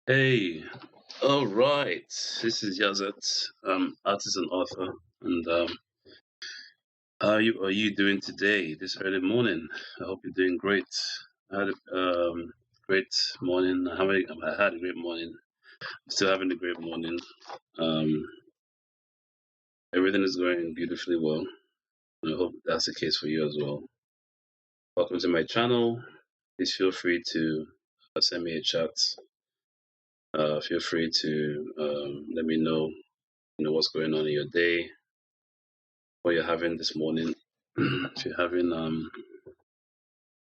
Hey, all right. This is Yazet, artist and author. And how are you doing today, this early morning? I hope you're doing great. I had a great morning. I had a great morning. Still having a great morning. Um, Everything is going beautifully well. And I hope that's the case for you as well. Welcome to my channel. Please feel free to send me a chat. Feel free to let me know, what's going on in your day, what you're having this morning. If you're having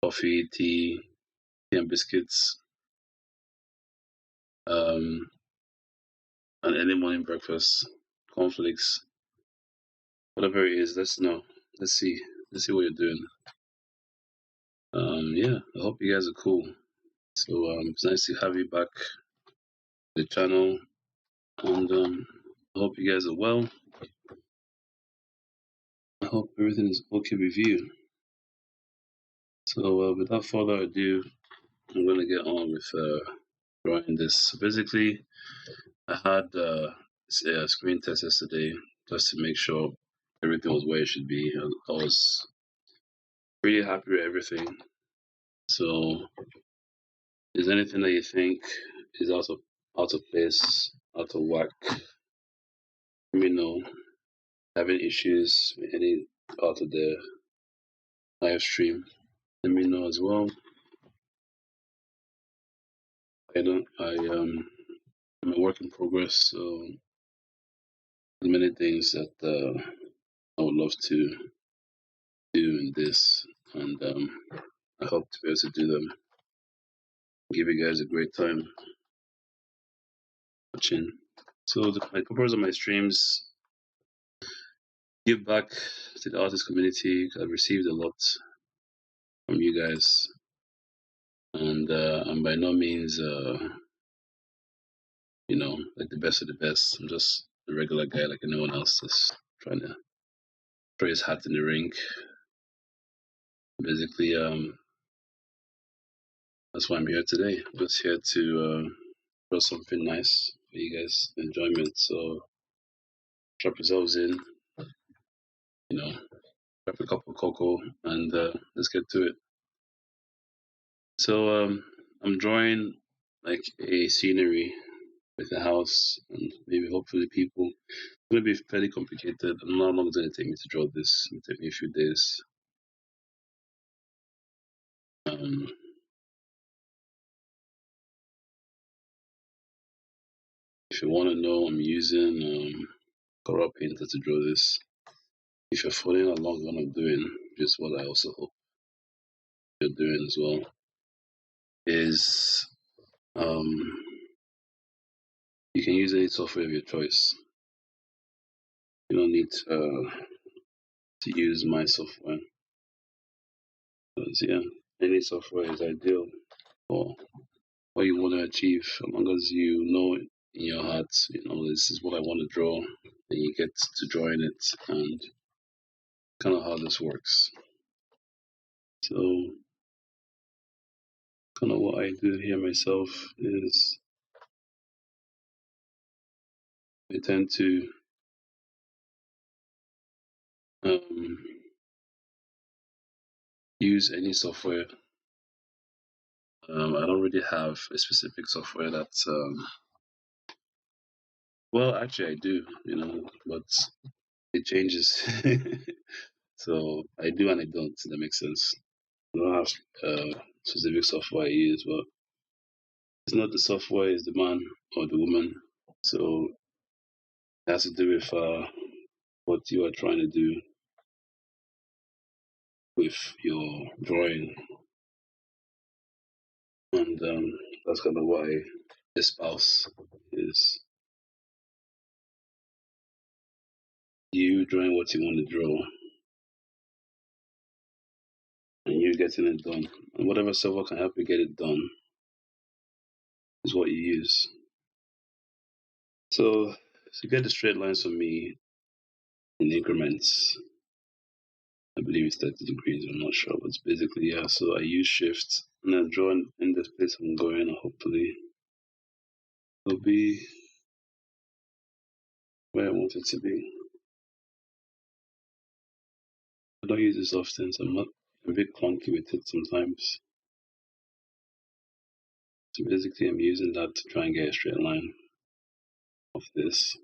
coffee, tea and biscuits, um, and any morning breakfast, cornflakes, whatever it is, let's know. Let's see. Let's see what you're doing. Yeah, I hope you guys are cool. So it's nice to have you back to the channel, and I hope you guys are well. I hope everything is okay with you. So without further ado, I'm gonna get on with drawing this. So basically, I had a screen test yesterday just to make sure everything was where it should be. I was pretty happy with everything. So, is there anything that you think is out of place, out of whack? Let me know. Having issues with any part of the live stream? Let me know as well. I don't. I'm a work in progress, so there's many things that I would love to do in this, and I hope to be able to do them. Give you guys a great time watching. So my purpose of my streams, give back to the artist community. I've received a lot from you guys, and I'm by no means like the best of the best. I'm just a regular guy like anyone else, just trying to throw his hat in the ring. Basically, that's why I'm here today. I'm just here to draw something nice for you guys enjoyment. So drop yourselves in, you know, grab a cup of cocoa, and let's get to it. So I'm drawing like a scenery with a house and maybe hopefully people. It's gonna be fairly complicated. I don't know how long it's gonna take me to draw this. It'll take me a few days. Um, if you want to know, I'm using Color Painter to draw this. If you're following along what I'm doing, which is what I also hope you're doing as well, is um, you can use any software of your choice. You don't need to use my software. Because, yeah, any software is ideal for what you want to achieve. As long as you know in your heart, this is what I want to draw, and you get to drawing it, and kind of how this works. So, kind of what I do here myself is I tend to um, use any software. I don't really have a specific software that's well, actually, I do, but it changes. So I do and I don't. That makes sense. I don't have specific software I use, but it's not the software, it's the man or the woman. So it has to do with what you are trying to do with your drawing, and that's kind of why the spouse is you drawing what you want to draw, and you getting it done. And whatever software can help you get it done is what you use. So to get the straight lines for me in increments, I believe it's 30 degrees, I'm not sure, but it's basically, yeah. So I use shift and then draw in this place I'm going, hopefully. will be where I want it to be. I don't use this often, so I'm not a bit clunky with it sometimes. So basically, I'm using that to try and get a straight line of this.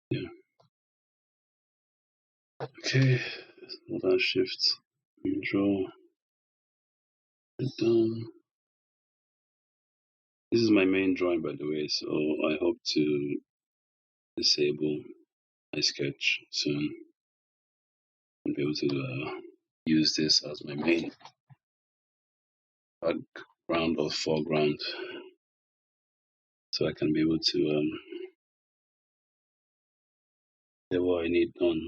Yeah. Okay. Hold on, shift, draw it down. This is my main drawing, by the way, so I hope to disable my sketch soon and be able to use this as my main background or foreground, so I can be able to get what I need done.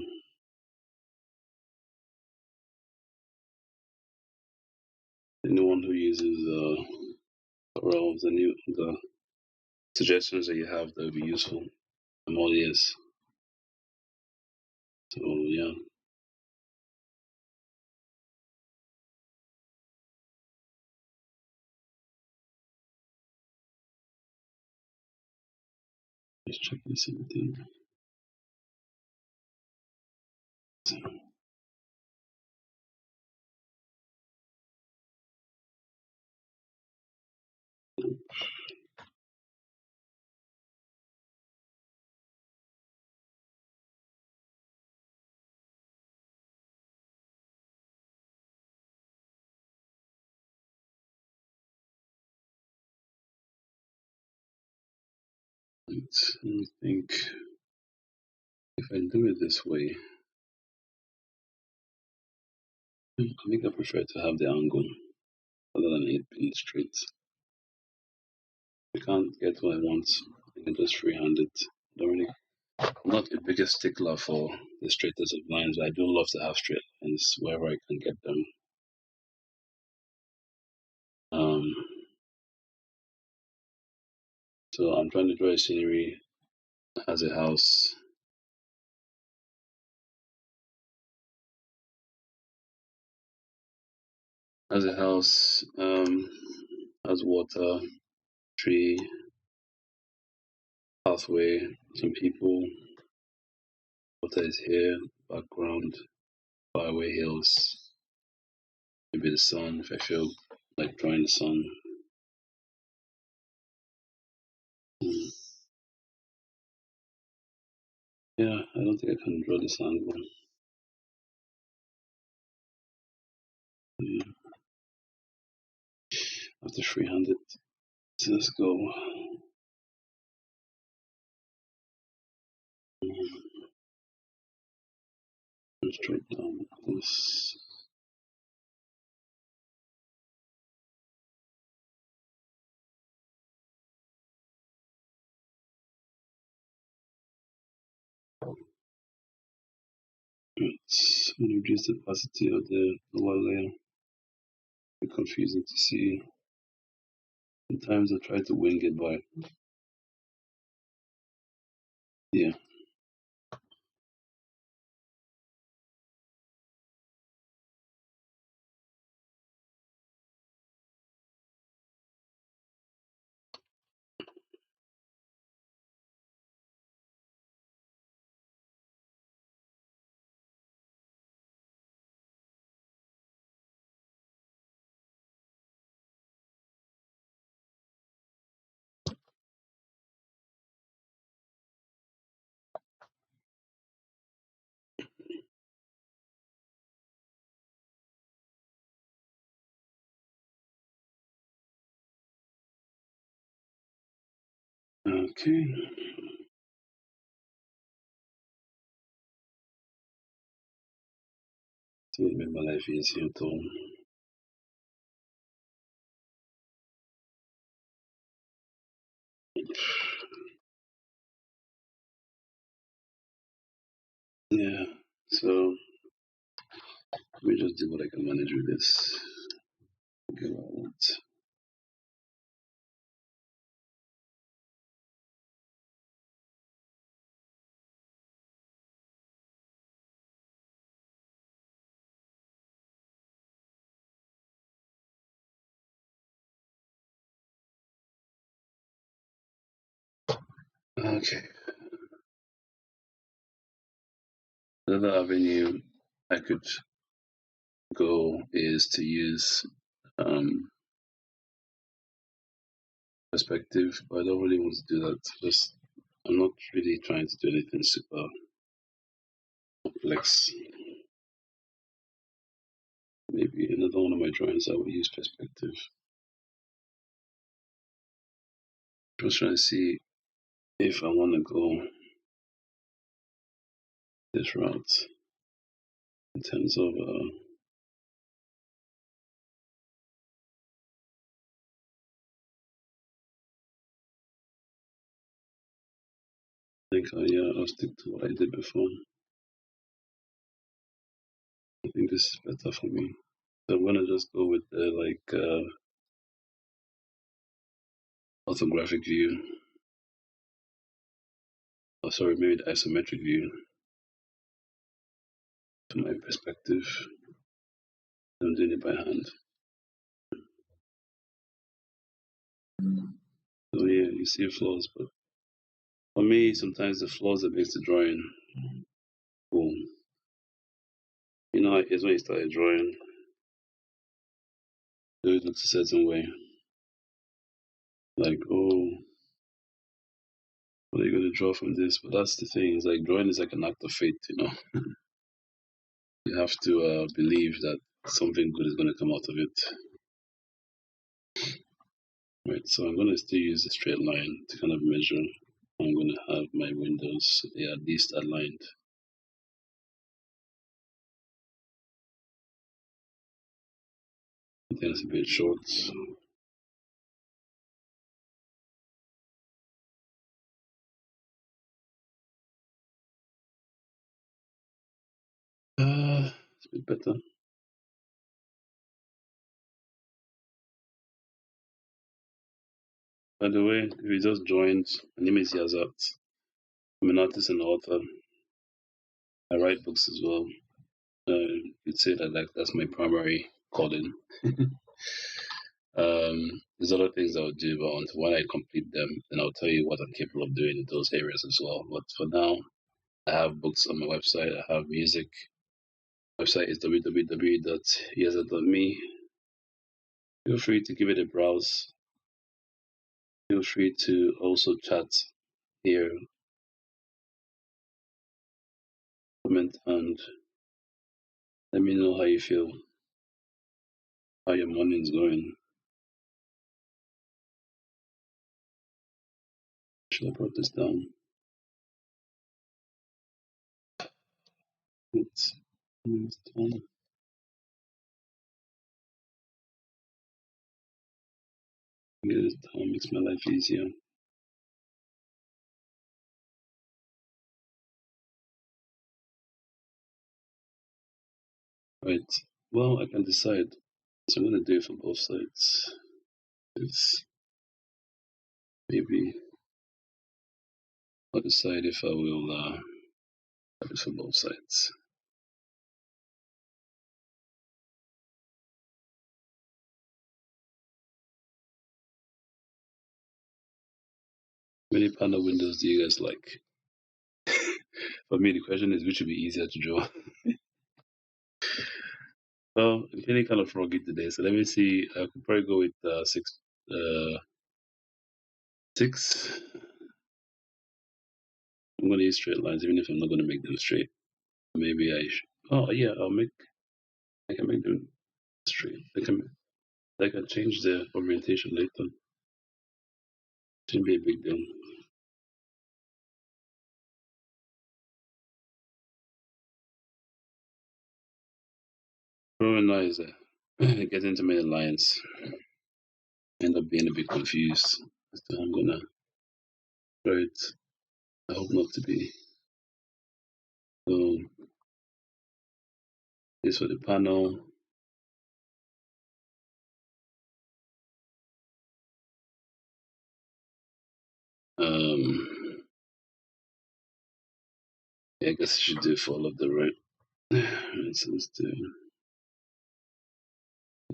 Anyone who uses or the suggestions that you have that would be useful, I'm all ears. So yeah. Just checking something. Let me think. If I do it this way, I think I prefer to have the angle rather than it being straight. I can't get what I want, I can just freehand it. I'm not the biggest stickler for the straightest of lines. I do love to have straight lines wherever I can get them. Um, so I'm trying to draw a scenery that has a house. Has a house, has water, tree, pathway, some people. Water is here, background, faraway hills. Maybe the sun, if I feel like drawing the sun. Mm. Yeah, I don't think I can draw this angle. Yeah, I have to freehand it. So let's go. Straight down like this. Let's reduce the opacity of the lower layer. It's confusing to see. Sometimes I try to wing it, but yeah. Okay. To make my life easier too. Yeah. So let me just do what I can manage with this. Get what I want. Okay. Another avenue I could go is to use um, perspective, but I don't really want to do that because I'm not really trying to do anything super complex. Maybe another one of my drawings I will use perspective. Just trying to see if I want to go this route in terms of I think yeah, I'll stick to what I did before. I think this is better for me. So I'm gonna just go with the orthographic view. Oh, sorry, maybe the isometric view to my perspective. I'm doing it by hand. So yeah, you see flaws, but for me, sometimes the flaws that makes the drawing cool. You know, it's when you start drawing, it always looks a certain way. Like, oh, what are you gonna draw from this? But that's the thing. It's like drawing is like an act of faith. You know, you have to believe that something good is gonna come out of it. Right. So I'm gonna still use a straight line to kind of measure. I'm gonna have my windows, yeah, at least aligned. I think it's a bit short. It's a bit better. By the way, if you just joined, my name is Yazat. I'm an artist and author. I write books as well. You'd say that like that's my primary calling. There's other things I'll do, but until when I complete them, then I'll tell you what I'm capable of doing in those areas as well. But for now, I have books on my website. I have music. Website is www.yazat.me. Feel free to give it a browse. Feel free to also chat here, comment, and let me know how you feel, how your morning's going. Should I put this down? It's time. This time makes my life easier. Right. Well, I can decide. So I'm gonna do it for both sides. It's maybe I'll decide if I will have it for both sides. How many panel windows do you guys like? For me, the question is which would be easier to draw. Well, I'm feeling kind of froggy today, so let me see. I could probably go with six. Six. I'm gonna use straight lines, even if I'm not gonna make them straight. Maybe I. Oh yeah, I'll make. I can make them straight. I can change the orientation later. Shouldn't be a big deal. Problem now is getting too many lines. End up being a bit confused as to how I'm gonna try it. I hope not to be. So this for the panel. Um, yeah, I guess I should do it for all of the right. Right, so let's do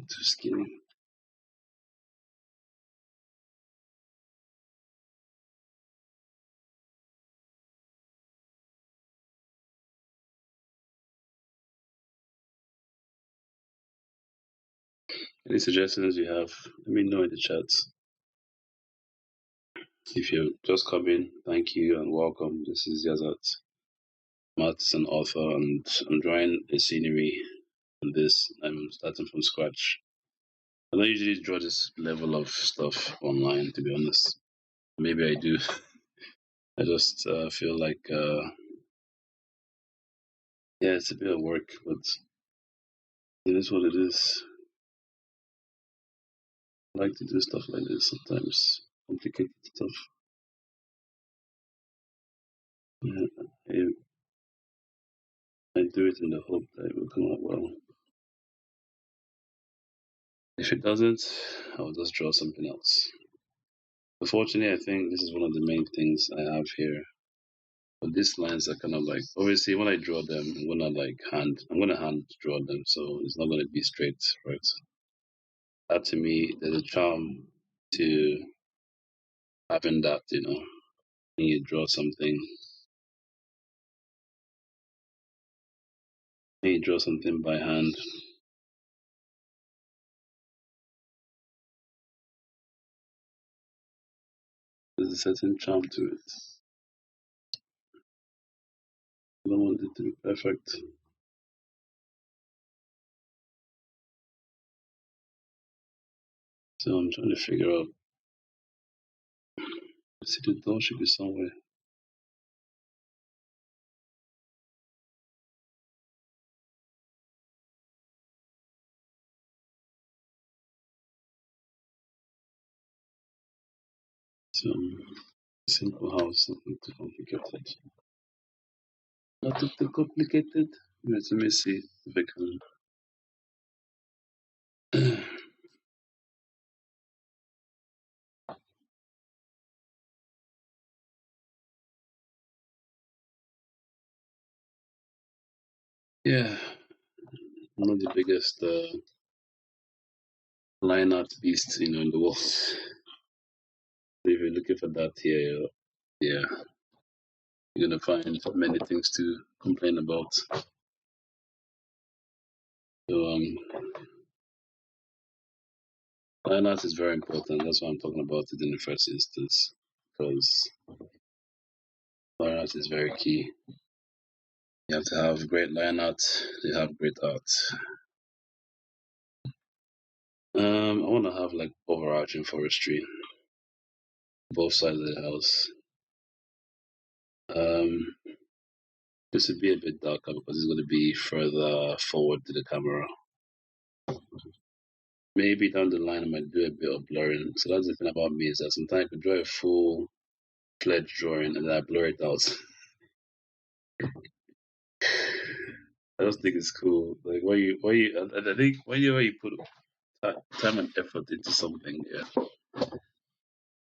too skinny. Any suggestions you have, let me know in the chat. If you're just coming, thank you and welcome. This is Yazat. Matt's an author, and I'm drawing a scenery on this. I'm starting from scratch. I don't usually draw this level of stuff online, to be honest. Maybe I do. I just feel like, yeah, it's a bit of work, but it is what it is. I like to do stuff like this sometimes, complicated stuff. Yeah, I do it in the hope that it will come out well. If it doesn't, I'll just draw something else. Unfortunately, I think this is one of the main things I have here. But these lines are kind of like, obviously when I draw them, I'm gonna hand draw them, so it's not gonna be straight, right? That to me, there's a charm to having that, when you draw something, when you draw something by hand. There's a certain charm to it. I don't want it to be perfect. So I'm trying to figure out. See, the door should be somewhere. Some simple house, nothing too complicated. Nothing too complicated. Let me see if I can. Yeah, one of the biggest line art beasts, in the world. If you're looking for that here, yeah, you're gonna find many things to complain about. So line art is very important. That's why I'm talking about it in the first instance, because line art is very key. You have to have great line art. You have great art. I want to have like overarching forestry, both sides of the house. Um, this would be a bit darker because it's going to be further forward to the camera. Maybe down the line I might do a bit of blurring. So that's the thing about me is that sometimes I can draw a full fledged drawing and then I blur it out. I just think it's cool. Like I think when you put time and effort into something, yeah,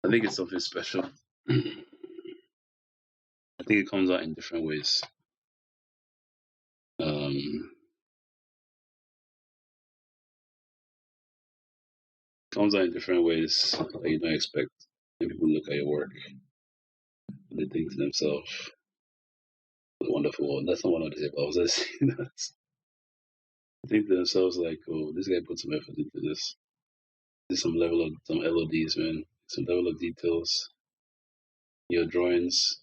I think it's something special. I think it comes out in different ways. Um, comes out in different ways that you don't expect. When people look at your work and they think to themselves, wonderful. That's not what I was I was just saying that. They think to themselves like, oh, this guy put some effort into this. There's some level of some LODs, man. Some level of details. Your drawings,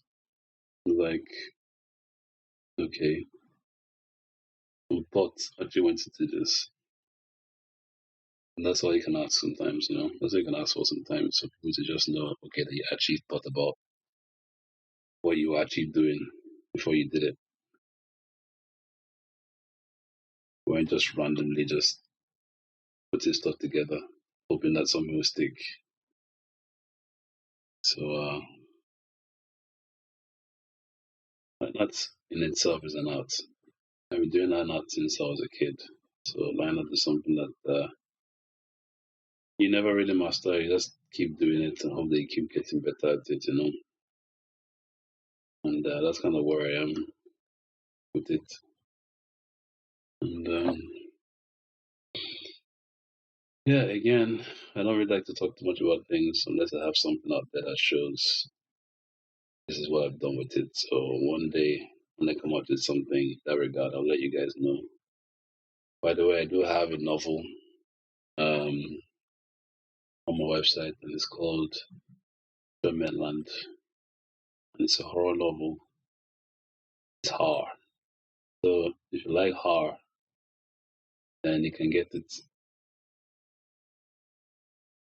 like, okay, some thought actually went into this. And that's all you can ask sometimes. That's all you can ask for sometimes. For people to just know, okay, that you actually thought about what you were actually doing before you did it. You weren't just randomly just putting stuff together, hoping that something will stick. So that in itself is an art. I've been doing line art since I was a kid. So line art is something that you never really master. You just keep doing it and hope that you keep getting better at it. And that's kind of where I am with it. And yeah, again, I don't really like to talk too much about things unless I have something out there that shows this is what I've done with it. So one day when I come out with something in that regard, I'll let you guys know. By the way, I do have a novel um, on my website, and it's called Land, and it's a horror novel. It's horror. So if you like horror, then you can get it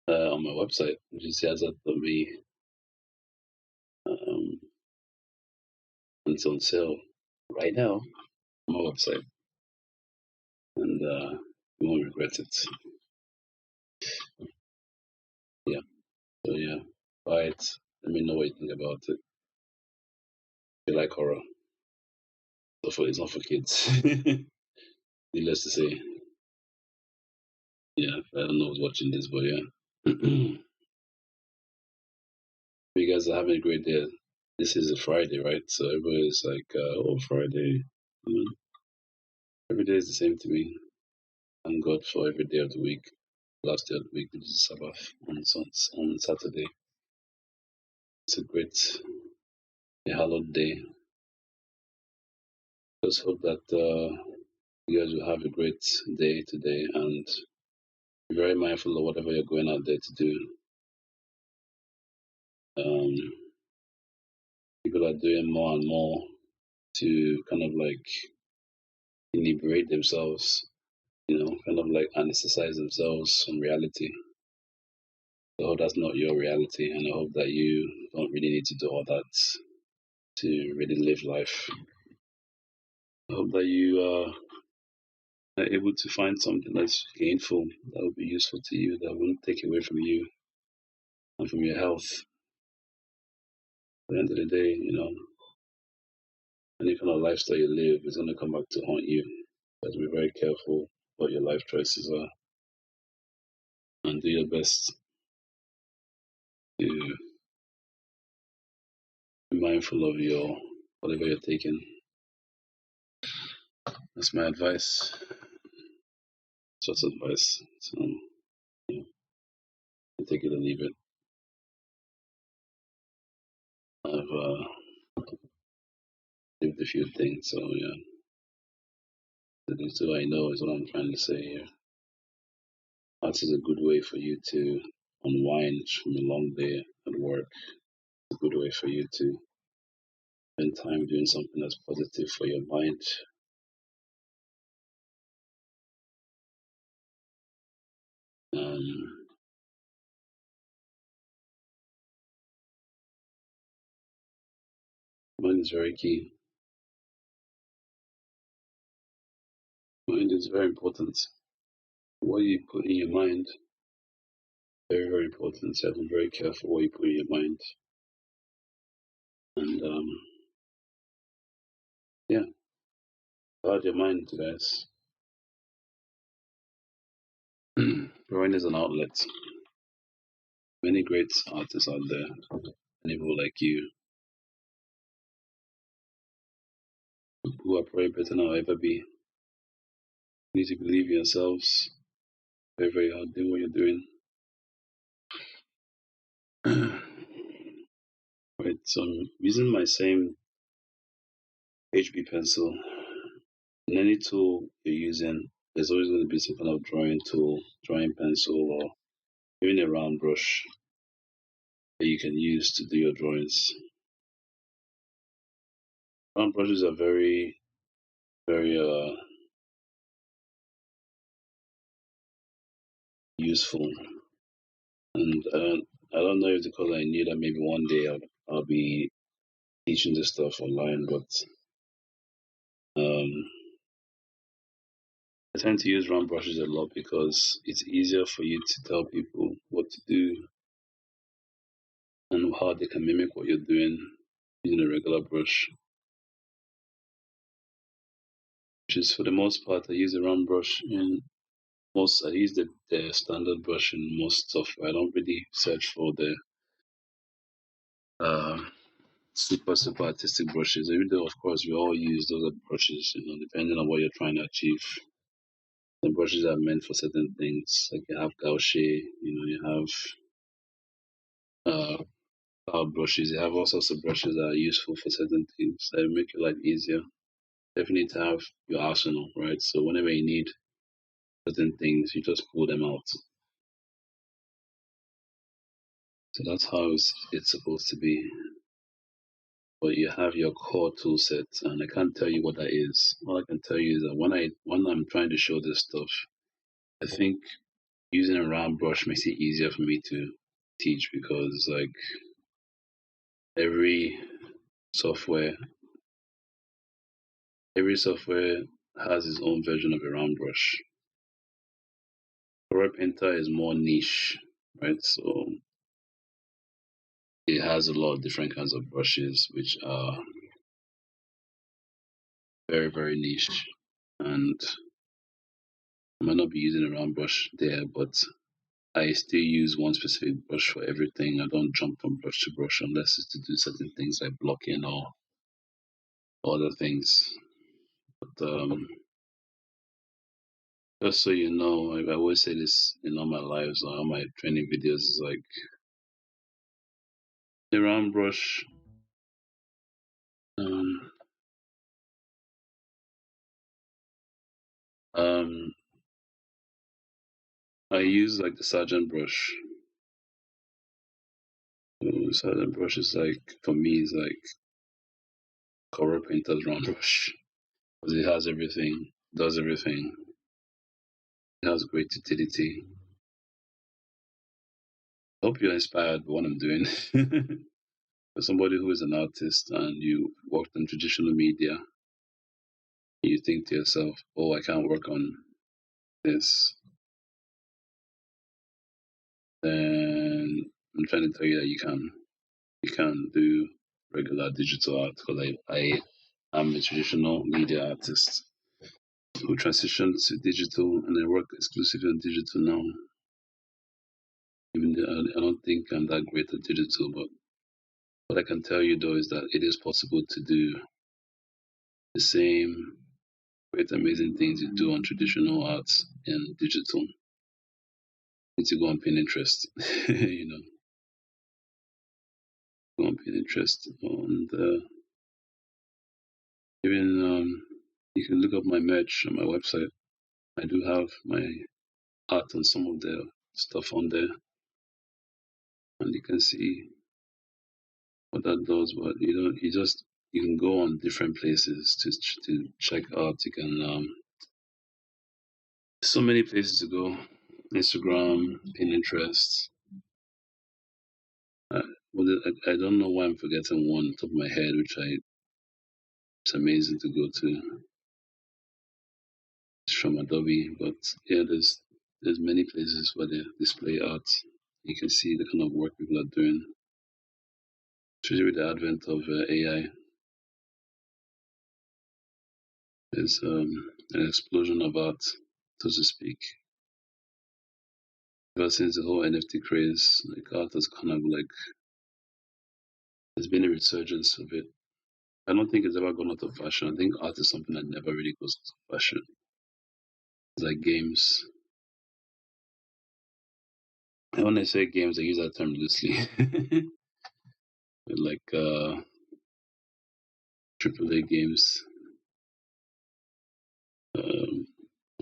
on my website, which is yazat.me. Um, and it's on sale right now on my website, and you won't regret it. Yeah. So yeah, buy it. Let me know what you think about it. If you like horror, it's not for kids. Needless to say. Yeah, I don't know who's watching this, but yeah. You guys are having a great day. This is a Friday, right? So everybody's like, oh, Friday. Every day is the same to me. Thank God for every day of the week. Last day of the week, which is Sabbath on Saturday. It's a great, a hallowed day. Just hope that you guys will have a great day today and be very mindful of whatever you're going out there to do. People are doing more and more to kind of like inebriate themselves, kind of like anesthetize themselves from reality. I hope that's not your reality, and I hope that you don't really need to do all that to really live life. I hope that you are able to find something that's gainful, that will be useful to you, that won't take away from you and from your health. At the end of the day, any kind of lifestyle you live is going to come back to haunt you. You have to be very careful what your life choices are and do your best to be mindful of your whatever you're taking. That's my advice. Just advice. So, yeah, you take it or leave it. I've lived a few things, so yeah. The little I know is what I'm trying to say here. Art is a good way for you to unwind from a long day at work. It's a good way for you to spend time doing something that's positive for your mind. Um, Mind is very key. Mind is very important. What you put in your mind, very, very important. So be very careful what you put in your mind. And yeah, guard your mind, guys. Drawing is an outlet. Many great artists out there, many people like you, who are probably better than I'll ever be. You need to believe in yourselves. Very, very hard. Do what you're doing. Right, so I'm using my same HB pencil. In any tool you're using, there's always going to be some kind of drawing tool, drawing pencil, or even a round brush that you can use to do your drawings. Round brushes are very, very useful, and I don't know if because I knew that maybe one day I'll be teaching this stuff online, but um, I tend to use round brushes a lot because it's easier for you to tell people what to do and how they can mimic what you're doing using a regular brush. Which is for the most part, I use a round brush in most. I use the standard brush in most software. I don't really search for the uh, super artistic brushes. Even though, of course, we all use those brushes, depending on what you're trying to achieve. The brushes are meant for certain things. Like you have gouache, you have cloud brushes. You have all sorts of brushes that are useful for certain things that make your life easier. Definitely to have your arsenal, right? So whenever you need certain things, you just pull them out. So that's how it's supposed to be. But you have your core tool set, and I can't tell you what that is. All I can tell you is that when I'm trying to show this stuff, I think using a round brush makes it easier for me to teach because like every software every software has its own version of a round brush. Color Painter is more niche, right? So it has a lot of different kinds of brushes which are very, very niche. And I might not be using a round brush there, but I still use one specific brush for everything. I don't jump from brush to brush unless it's to do certain things like blocking or other things. But just so you know, I always say this in all my lives or all my training videos is like the round brush. Um, um, I use like the Sergeant brush. Sergeant brush is like for me is like Color Painter's round brush because it has everything, does everything. It has great utility. I hope you're inspired by what I'm doing. For somebody who is an artist and you worked in traditional media, you think to yourself, "Oh, I can't work on this," then I'm trying to tell you that you can. You can do regular digital art because I am a traditional media artist who transitioned to digital and I work exclusively on digital now. Even though I don't think I'm that great at digital, but what I can tell you though is that it is possible to do the same great amazing things you do on traditional arts in digital. You need to go on Pinterest, you know, go on Pinterest and even you can look up my merch on my website. I do have my art and some of the stuff on there, and you can see what that does. But you can go on different places to check out. You can so many places to go: Instagram, Pinterest. Well, I don't know why I'm forgetting one top of my head, which it's amazing to go to. It's from Adobe, but yeah, there's many places where they display art. You can see the kind of work people are doing, especially with the advent of AI. There's an explosion of art, so to speak. Ever since the whole NFT craze, like art has kind of like there's been a resurgence of it. I don't think it's ever gone out of fashion. I think art is something that never really goes out of fashion. It's like games. And when I say games, I use that term loosely. Like AAA games, some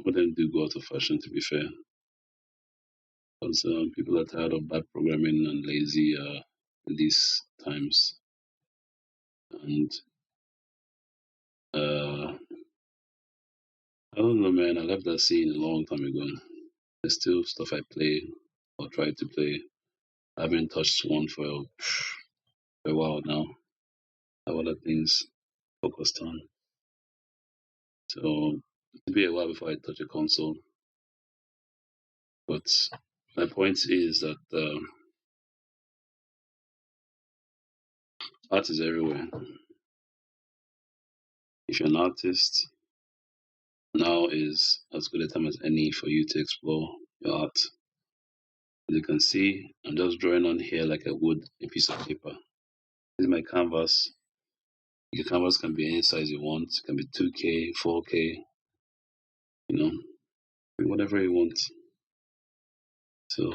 of them do go out of fashion. To be fair, because people are tired of bad programming and lazy release times, and I don't know, man. I left that scene a long time ago. There's still stuff I play or try to play. I haven't touched one for a while now. I have other things focused on. So it'll be a while before I touch a console. But my point is that art is everywhere. If you're an artist, now is as good a time as any for you to explore your art. As you can see, I'm just drawing on here like I would a piece of paper. This is my canvas. Your canvas can be any size you want. It can be 2K, 4K, you know, whatever you want. So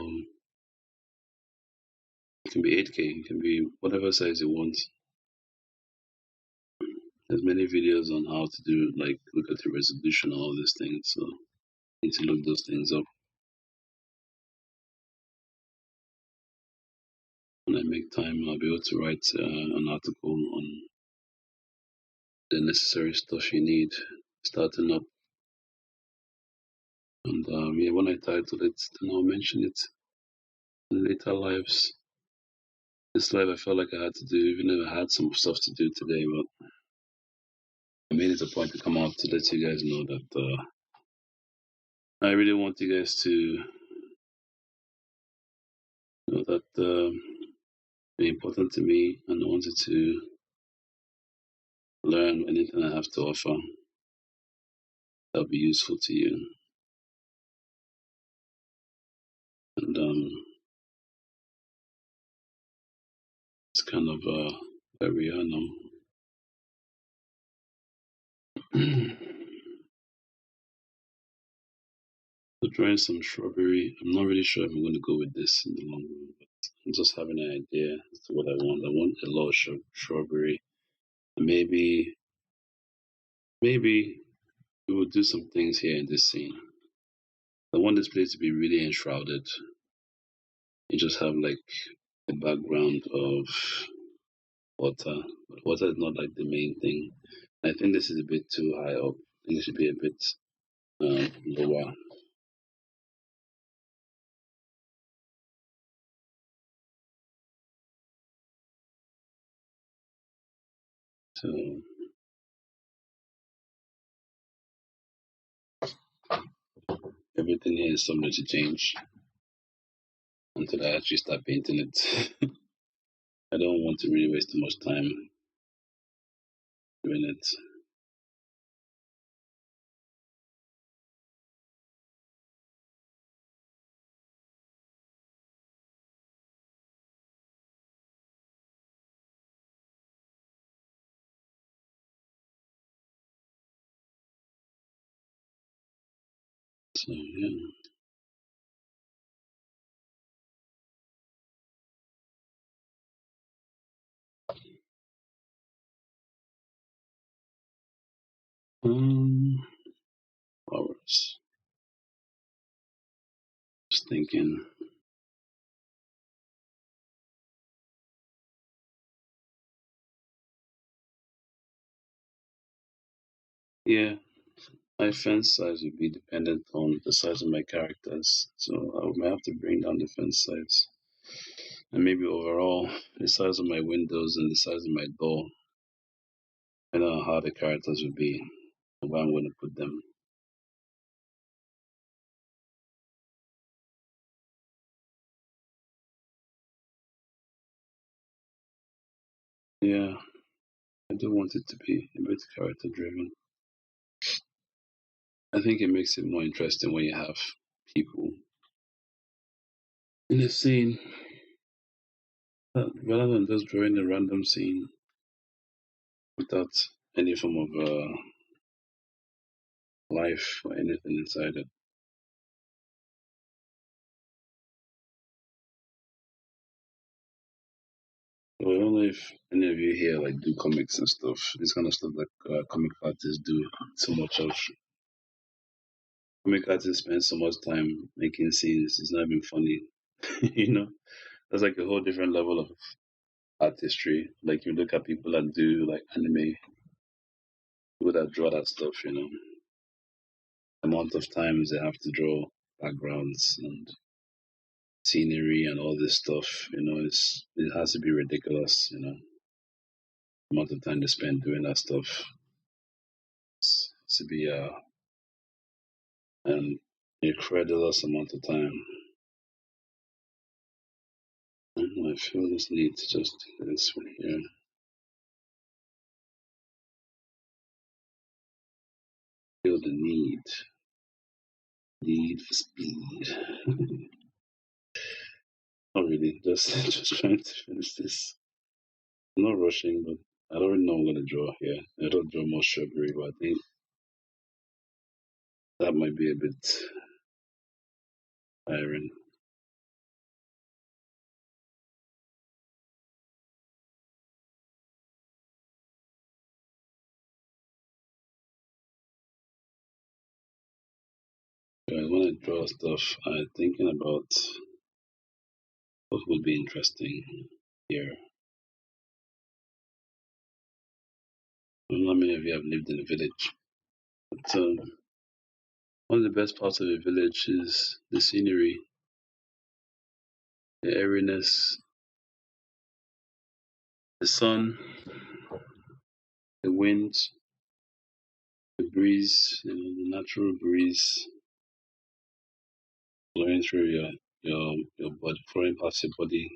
it can be 8K, it can be whatever size you want. There's many videos on how to do like look at the resolution and all these things. So Need to look those things up. When I make time, I'll be able to write an article on the necessary stuff you need starting up. And yeah, when I title it, then I'll mention it in later lives. This life I felt like I had to do, even though I had some stuff to do today, but I made it a point to come out to let you guys know that I really want you guys to know that they're important to me, and I wanted to learn anything I have to offer that'll be useful to you. And it's kind of where we are now. So trying some strawberry. I'm not really sure if I'm going to go with this in the long run, but I'm just having an idea as to what I want. I want a lot of strawberry. Maybe we will do some things here in this scene. I want this place to be really enshrouded. You just have like a background of water, but water is not like the main thing. I think this is a bit too high up. I think it should be a bit lower. So everything here is subject to change until I actually start painting it. I don't want to really waste too much time doing it. So yeah. Um, flowers. Just thinking. Yeah, my fence size would be dependent on the size of my characters, so I might have to bring down the fence size. And maybe overall, the size of my windows and the size of my door. I don't know how the characters would be, and where I'm going to put them. Yeah, I do want it to be a bit character driven. I think it makes it more interesting when you have people in a scene rather than just drawing a random scene without any form of life or anything inside it. So I don't know if any of you here like do comics and stuff. This kind of stuff like comic artists do so much of. Comic artists spend so much time making scenes. It's not even funny, you know. That's like a whole different level of artistry. Like you look at people that do like anime, people that draw that stuff. The amount of times they have to draw backgrounds and scenery and all this stuff. It has to be ridiculous. The amount of time they spend doing that stuff. It's to be an incredible amount of time. I feel this need to just do this one here. Feel the need for speed. Not really, just just trying to finish this. I'm not rushing, but I don't really know what I'm gonna draw here. I don't draw more shrubbery, but I think that might be a bit tiring. I draw stuff, I'm thinking about what would be interesting here. Not many of you have lived in a village, but one of the best parts of a village is the scenery, the airiness, the sun, the wind, the breeze, the natural breeze blowing through your body, flowing past your body,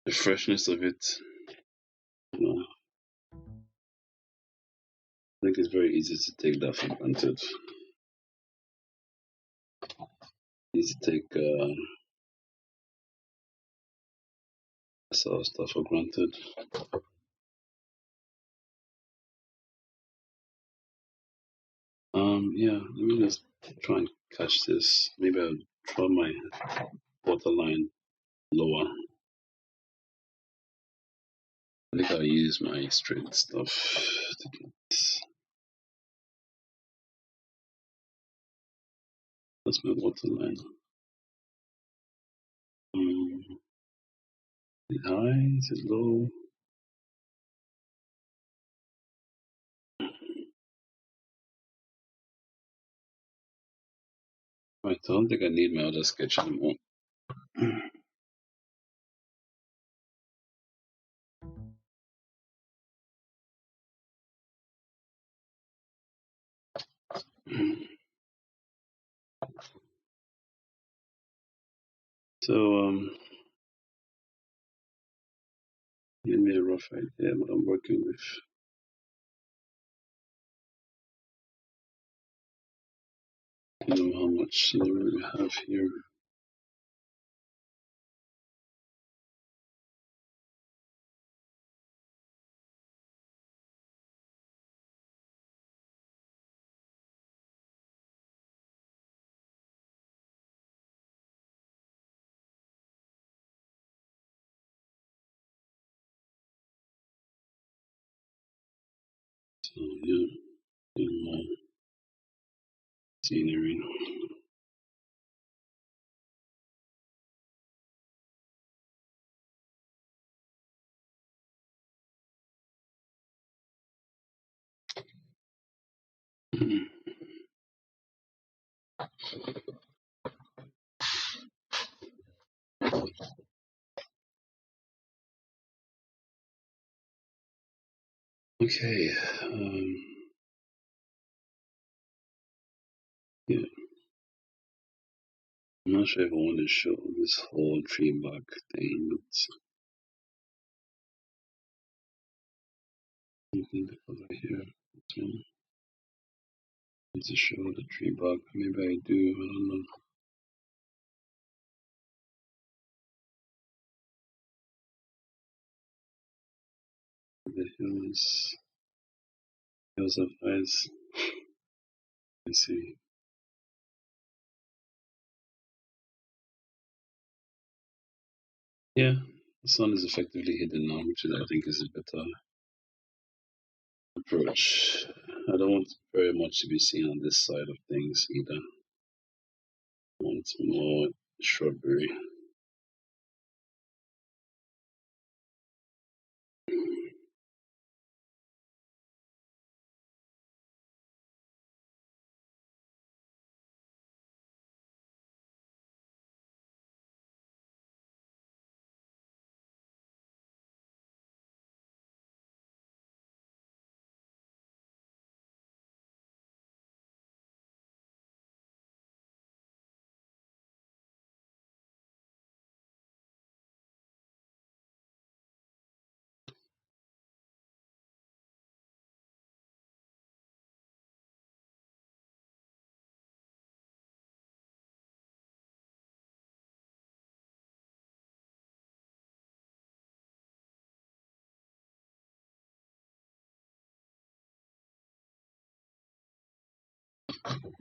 the freshness of it. I think it's very easy to take that for granted. Easy to take that sort of stuff for granted. Yeah, let me just try and catch this. Maybe I'll draw my waterline lower. I think I'll use my straight stuff to do this. That's my waterline. Is it high? Is it low? Right, I don't think I need my other sketch anymore. So, give me a rough idea what I'm working with. I don't know how much scenery we have here. So, yeah, scenery. Okay. Yeah, I'm not sure if I want to show this whole tree bark thing, but something to cover here. So, to show the tree bark. Maybe I do. I don't know. The hills of eyes. Let's see. Yeah, the sun is effectively hidden now, which I think is a better approach. I don't want very much to be seen on this side of things either. I want more shrubbery.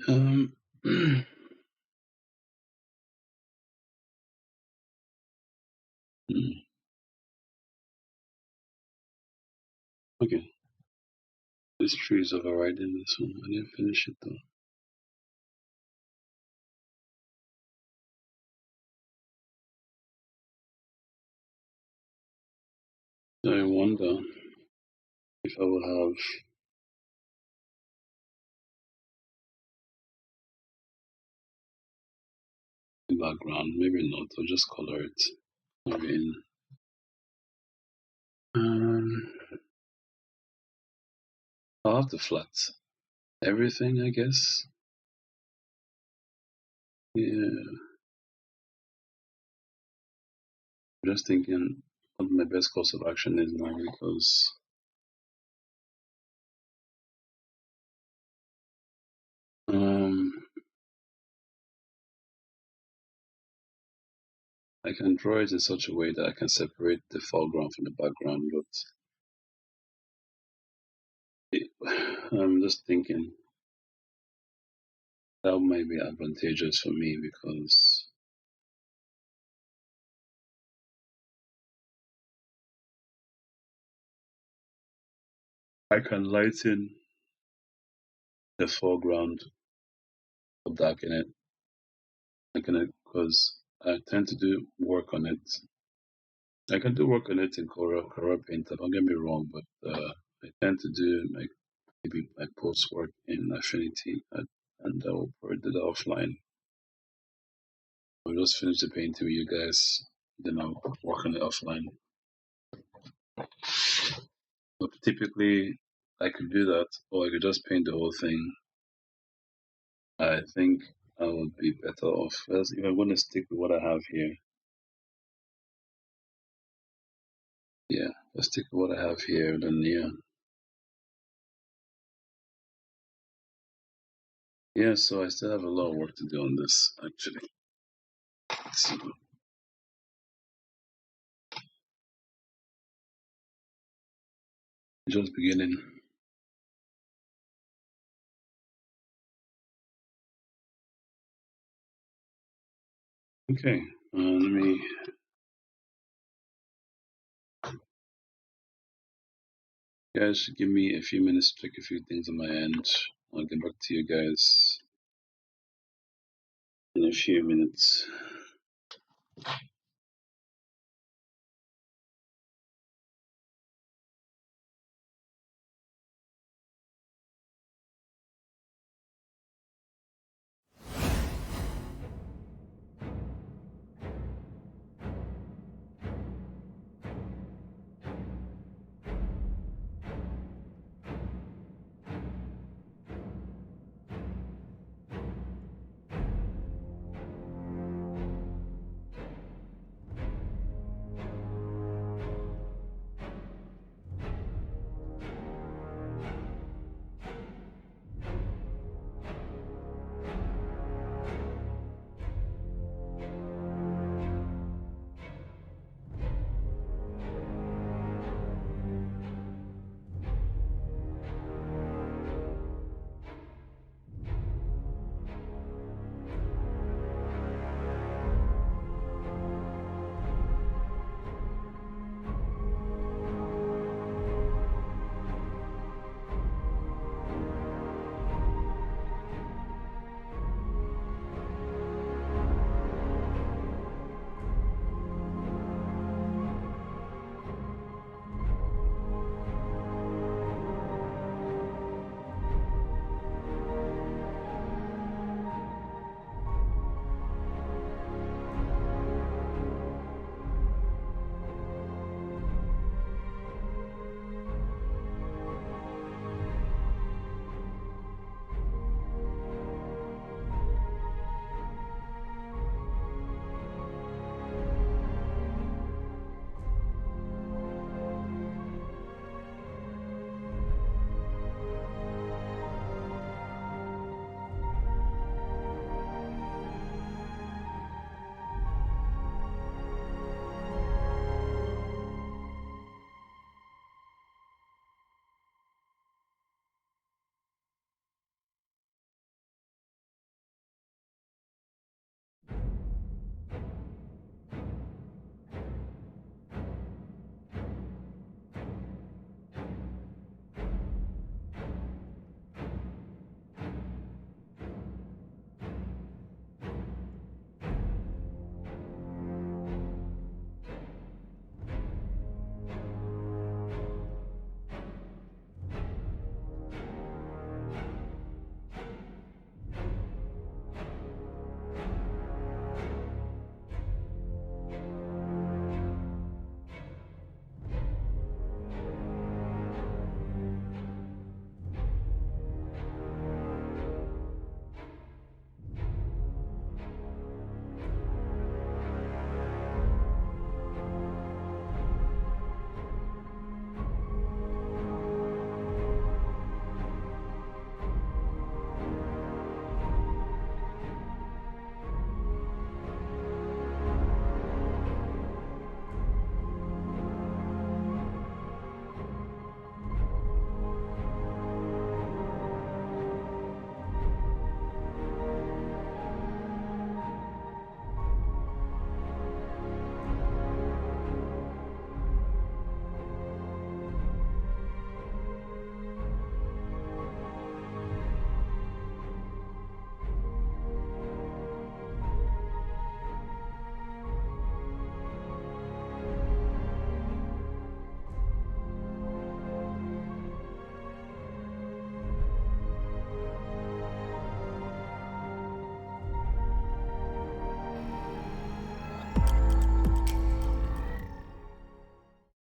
Um, okay, this tree is overriding this one. I didn't finish it though. I wonder if I will have a background. Maybe not. I'll just color it. Maybe in. Um, I'll have to flat everything, I guess. Yeah. I'm just thinking what my best course of action is now because um, I can draw it in such a way that I can separate the foreground from the background, but I'm just thinking that might be advantageous for me because I can lighten the foreground or darken it, because I tend to do work on it. I can do work on it in Color Painter, don't get me wrong, but I tend to do like maybe my post work in Affinity and I'll probably do that offline. I'll just finish the painting with you guys, then I'll work on it offline. But typically, I could do that, or I could just paint the whole thing. I think I would be better off. If I'm going to stick with what I have here, yeah, let's stick with what I have here, then yeah. Yeah, so I still have a lot of work to do on this, actually. So, just beginning. Okay, let me. Guys, give me a few minutes to check a few things on my end. I'll get back to you guys in a few minutes.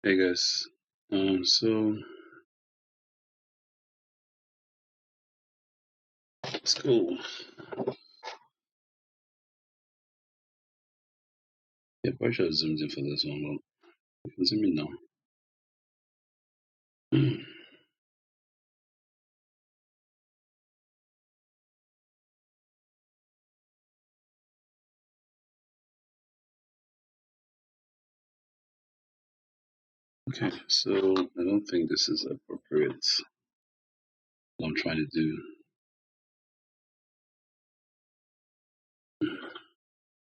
Hey guys, so it's cool. Yeah, probably should have zoomed in for this one, but you can zoom in now. Okay, so I don't think this is appropriate. What I'm trying to do.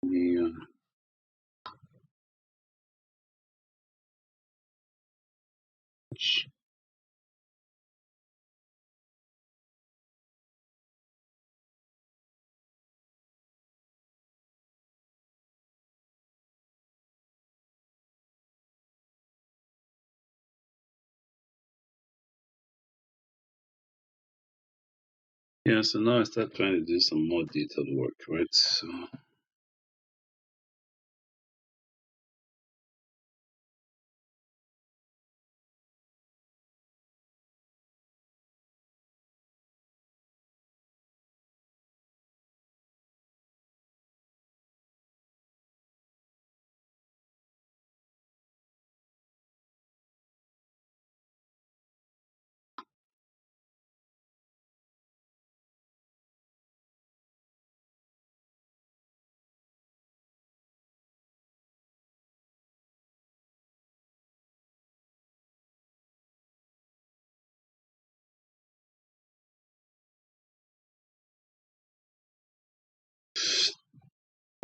Yeah. Yeah, so now I start trying to do some more detailed work, right? So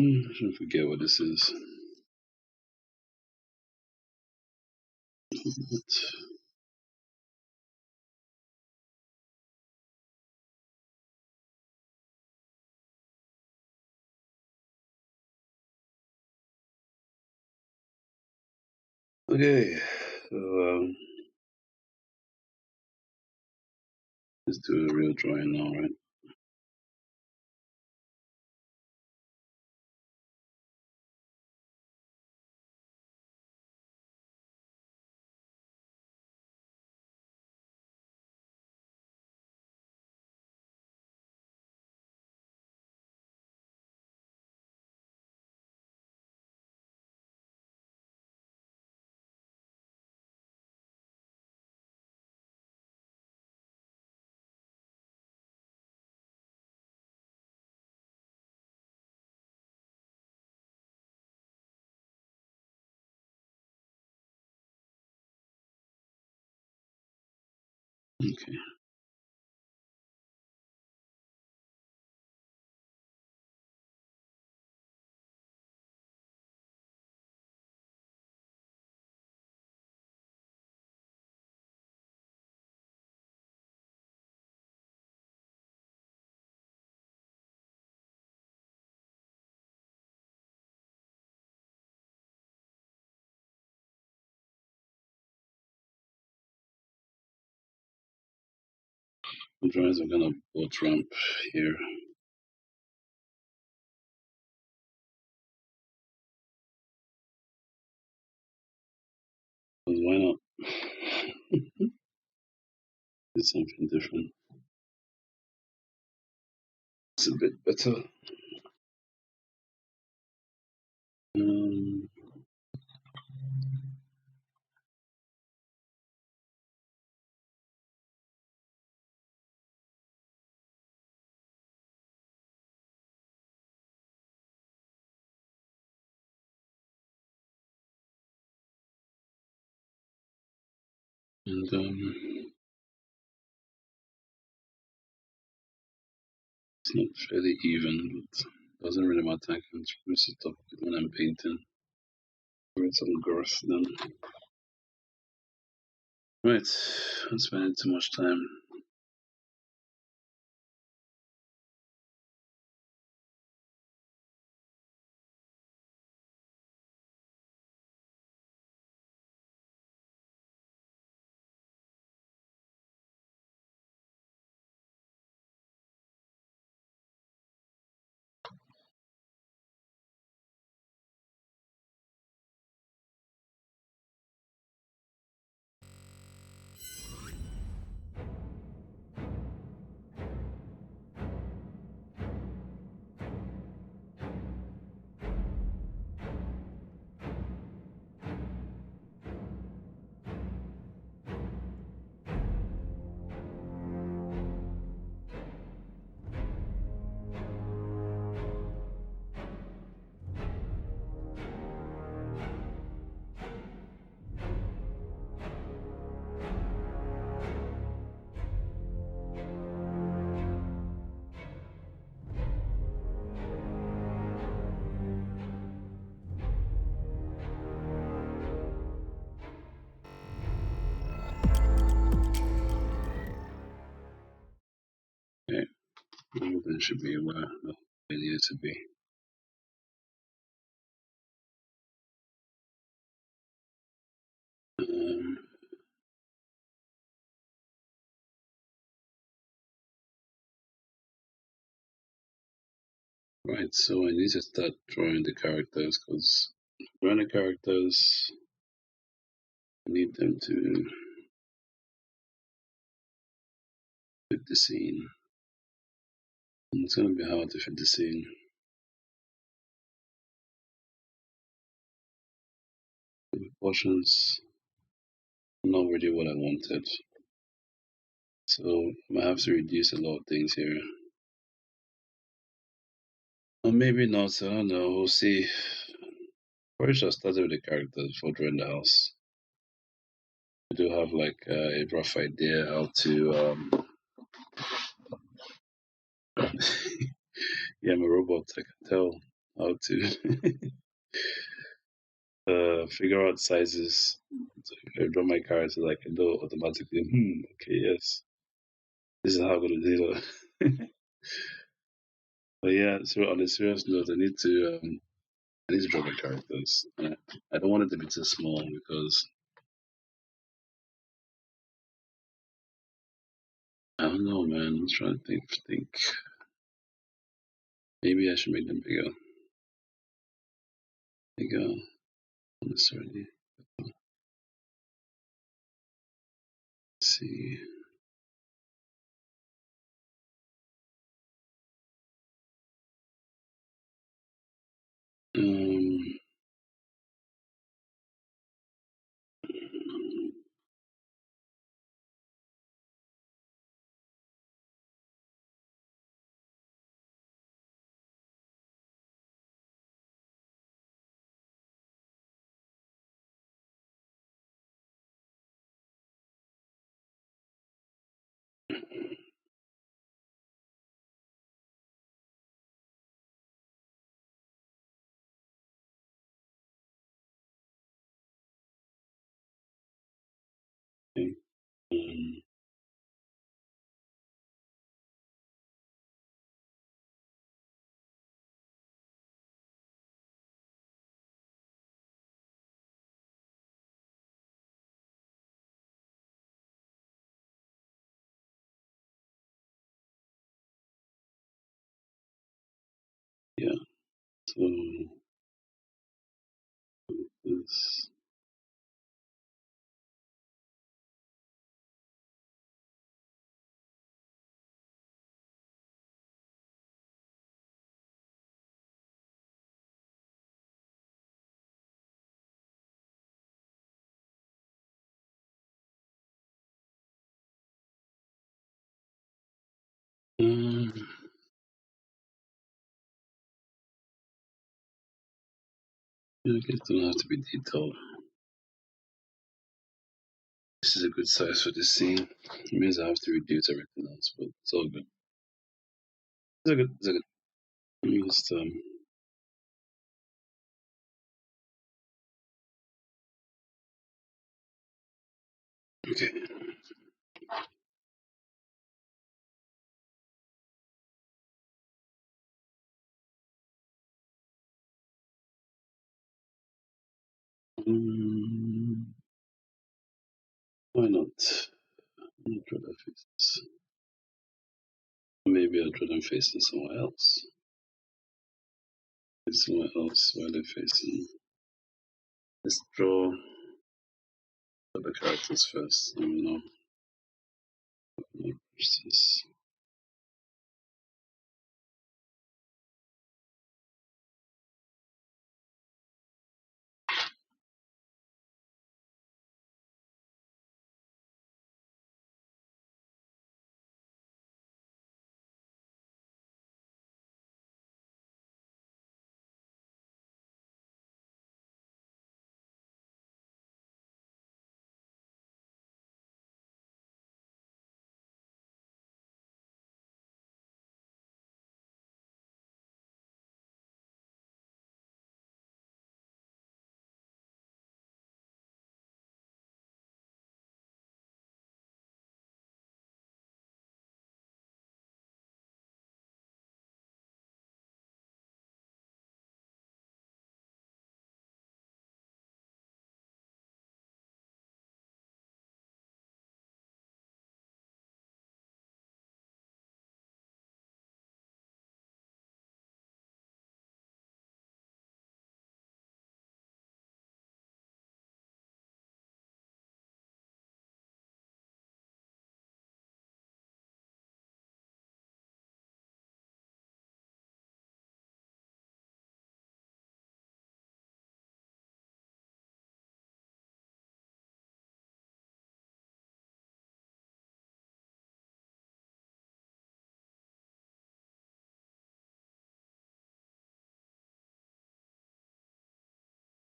I forget what this is. Okay, so let's do a real drawing now, right? Okay. The drawings are gonna boat ramp here. But why not? Do something different. It's a bit better. Um, and it's not fairly even, but doesn't really matter. I can mess it up when I'm painting. Create some girth then. Right, I'm spending too much time. everything should be where it needs to be. Um, right, so I need to start drawing the characters because drawing the characters, I need them to fit the scene. And it's gonna be hard to fit the scene. The proportions not really what I wanted. So I might have to reduce a lot of things here. Or maybe not, I don't know, we'll see. Probably should have started with the characters before drawing the house. I do have like a rough idea how to yeah, I'm a robot, I can tell how to figure out sizes. So if I draw my characters I can do automatically, okay, yes. This is how I'm gonna do that. But yeah, so on a serious note, I need to draw my characters. And I don't want it to be too small because I don't know, man. I'm trying to think. Maybe I should make them bigger. Bigger, not necessarily. Let's see. Um, okay. Um, yeah. So this. Um, yeah, I guess don't have to be detailed. This is a good size for this scene. It means I have to reduce everything else, but it's all good. It's all good. It's all good. Let me just okay. Um, why not? Let me draw that face. Maybe I'll draw them facing somewhere else. Somewhere else while they're facing. Let's draw the characters first. This.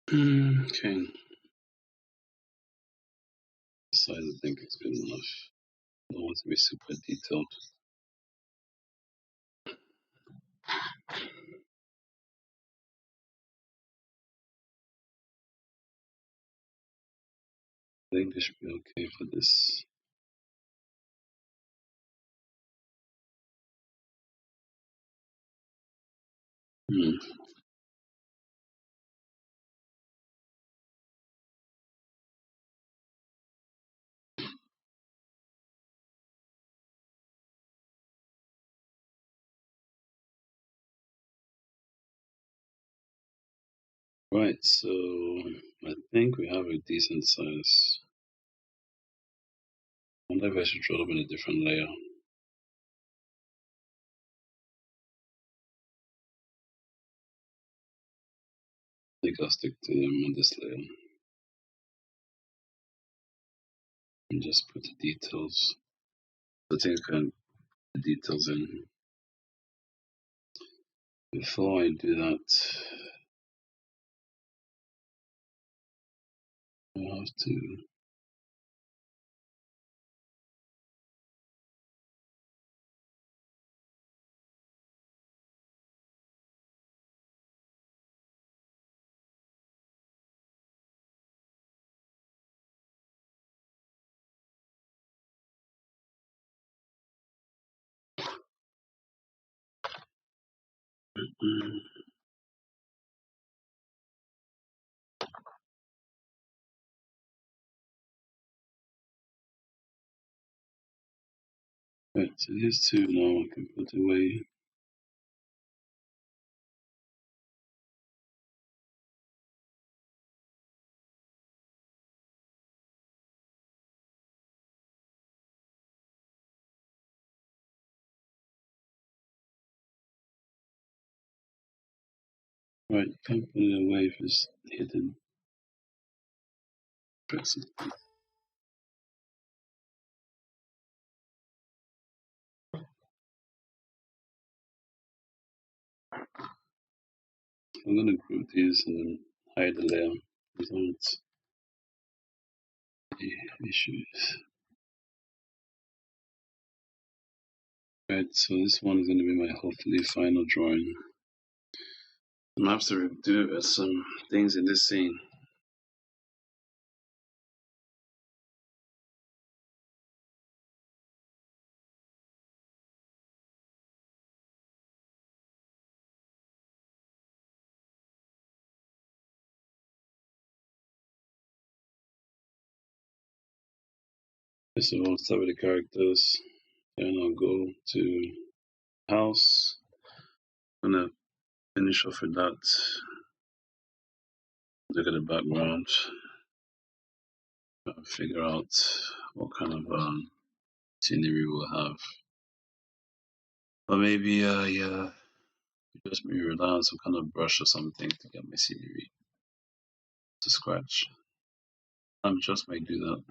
Okay, size I think is good enough. I don't want to be super detailed. I think this should be okay for this. Hmm. Right, so I think we have a decent size. I wonder if I should draw them in a different layer. I think I'll stick to them on this layer and just put the details. I think I can put the details in. Before I do that, I have to. Right, so these two now I can put away. Right, can't put it away if it's hidden. Press it. I'm gonna group these and then hide the layer without any issues. Right, so this one is gonna be my hopefully final drawing. I'm gonna have to redo some things in this scene. So I'll start with the characters, and I'll go to house. I'm gonna finish off with that. Look at the background. Figure out what kind of scenery we'll have. Or maybe yeah, just maybe rely on some kind of brush or something to get my scenery to scratch. I just might do that.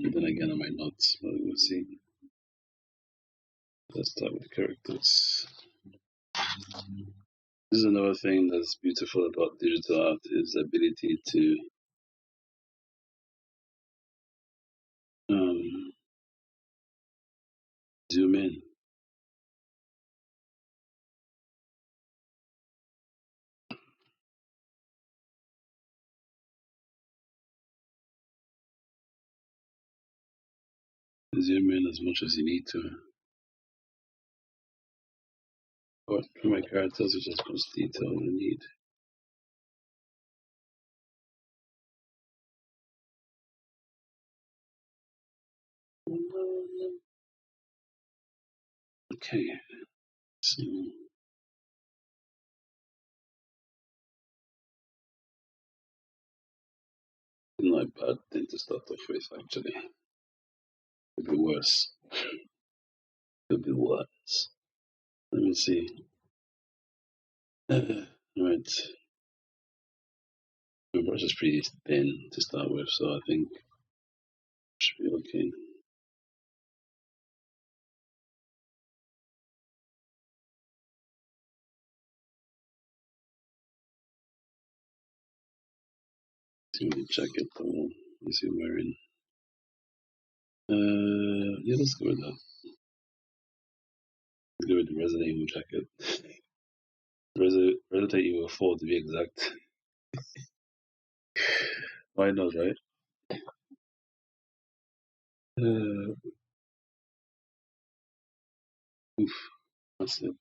But then again, I might not. But we'll see. Let's start with the characters. This is another thing that's beautiful about digital art is the ability to um, zoom in. Zoom in as much as you need to. But for my characters, it's just much detail I need. Okay, so not a bad thing to start off with, actually. Could be worse. Could be worse. Let me see. Right. My brush is pretty thin to start with, so I think it should be okay. see what the jacket though. Is he wearing? Yeah, let's go with that. Let's go with the Resident Evil jacket. Resident Evil 4 to be exact. Why not, right? Uh, oof, that's it.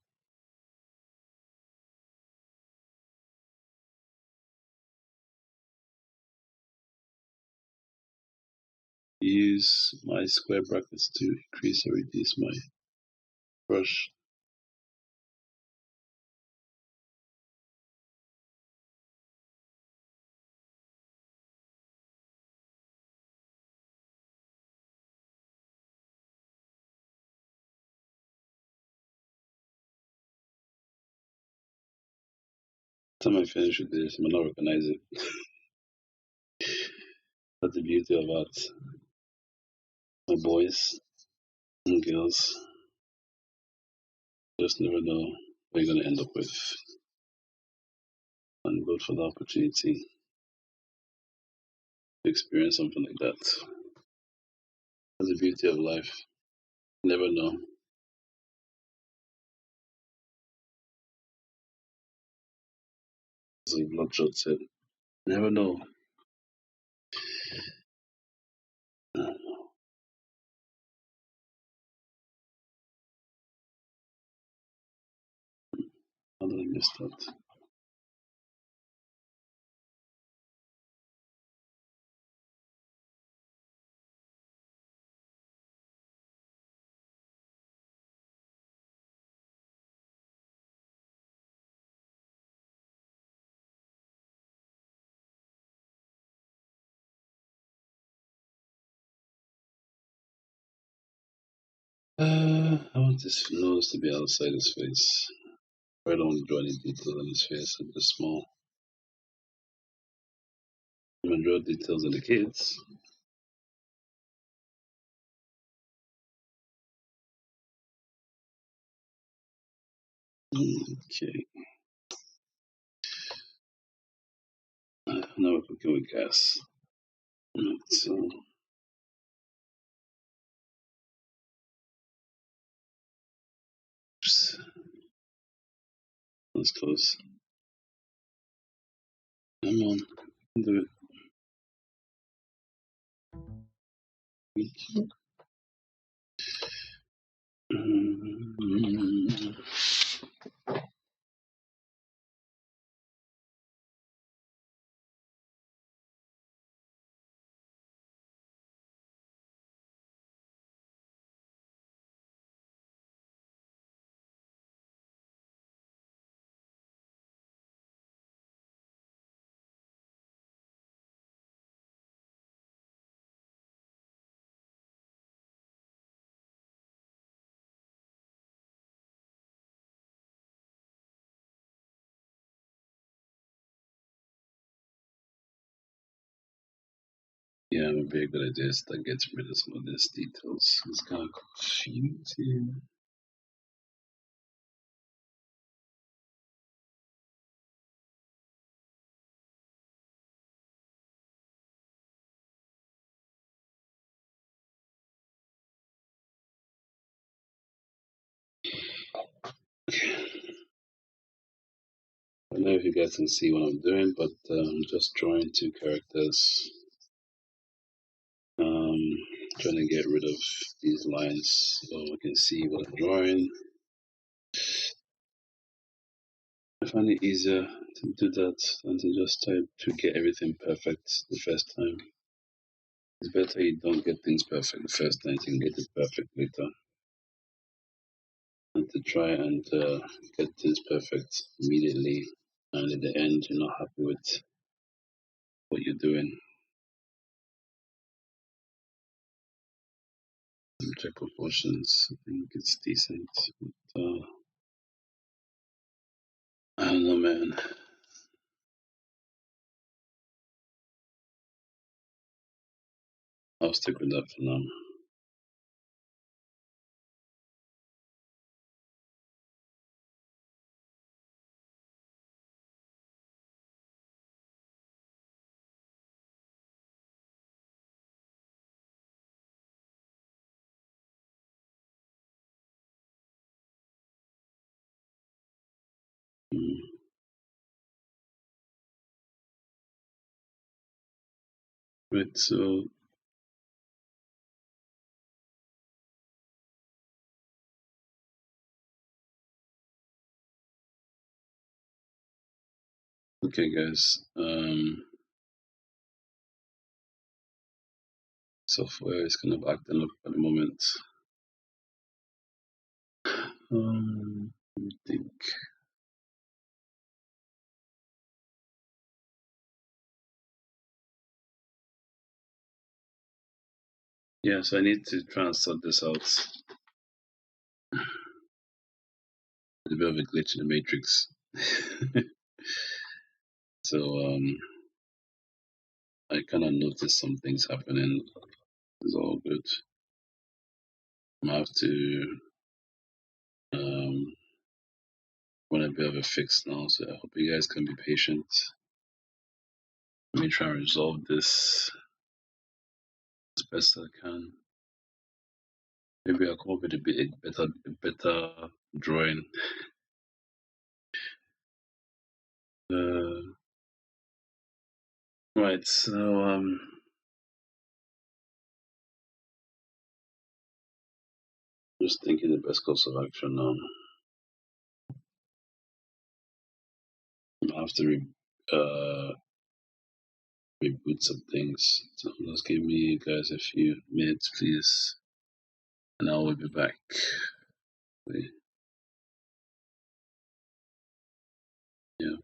Use my square brackets to increase or reduce my brush. Time I finish with this, I may not recognize it. That's the beauty of art. My boys and girls just never know what you're gonna end up with. And good for the opportunity to experience something like that. That's the beauty of life. Never know. As a bloodshot said, never know. How did I miss that? I want this nose to be outside his face. I don't want to draw any details on his face. I'm just small. I'm gonna draw details on the kids. Okay. Now we're cooking with gas. Right, so oops, that's close. Come on, do it. Yeah, I'm a very good at this. That gets rid of some of these details. It's kind of confusing. I don't know if you guys can see what I'm doing, but I'm just drawing two characters. Um, Trying to get rid of these lines so we can see what I'm drawing. I find it easier to do that than to just try to get everything perfect the first time. It's better you don't get things perfect the first time, you can get it perfect later. And to try and get things perfect immediately, and at the end, you're not happy with what you're doing. Check proportions, I think it's decent. But, I don't know, man. I'll stick with that for now. Mm. Right, so okay, guys. Software is kind of acting up at the moment. Let me think. Yeah, so I need to try and sort this out. A bit of a glitch in the matrix. So I kind of noticed some things happening. It's all good. I have to want a bit of a fix now, so I hope you guys can be patient. Let me try and resolve this as best I can. Maybe I'll come up with a better drawing. Uh, right, so just thinking the best course of action now. I have to reboot some things. So just give me guys a few minutes, please, and I will be back. Wait, yeah.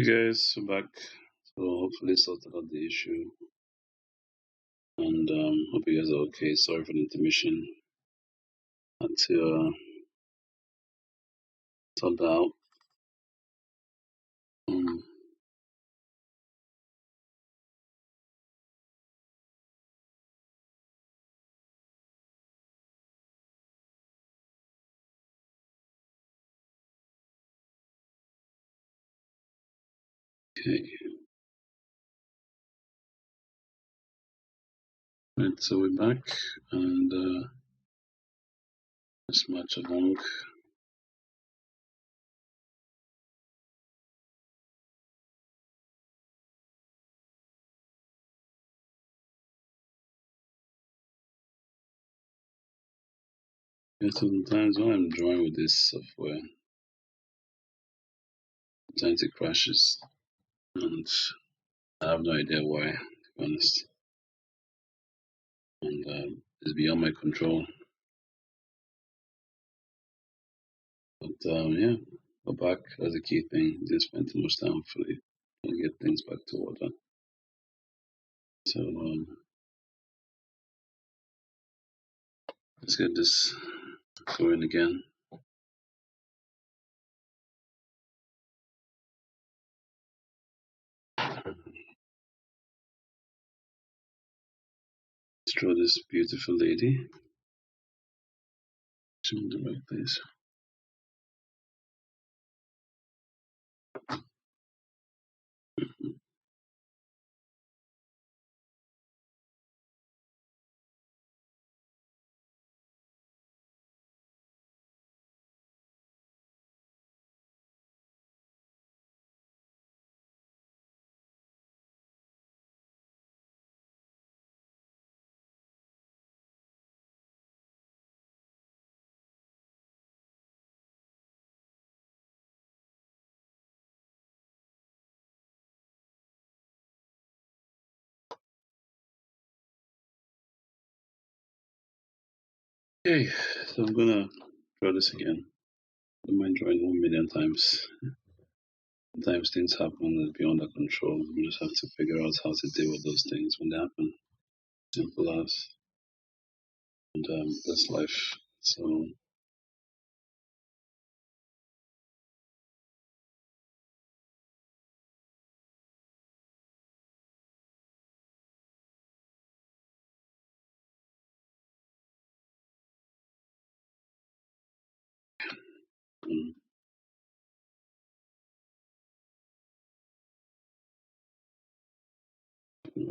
Hey guys, we're back. So hopefully sorted out the issue, and hope you guys are okay. Sorry for the intermission. Had to sort that out. Um, okay, right. So we're back, and let's march along. Yeah, so sometimes when I'm drawing with this software, sometimes it crashes, and I have no idea why, to be honest. And it's beyond my control. But yeah, we're back. That's the key thing. Didn't spend too much time, hopefully, and get things back to order. So let's get this going again. Let's draw this beautiful lady. She's in the right place. Okay, so I'm gonna draw this again. I don't mind drawing 1 million times. Sometimes things happen that's beyond our control. We just have to figure out how to deal with those things when they happen. Simple as. And that's life. So um,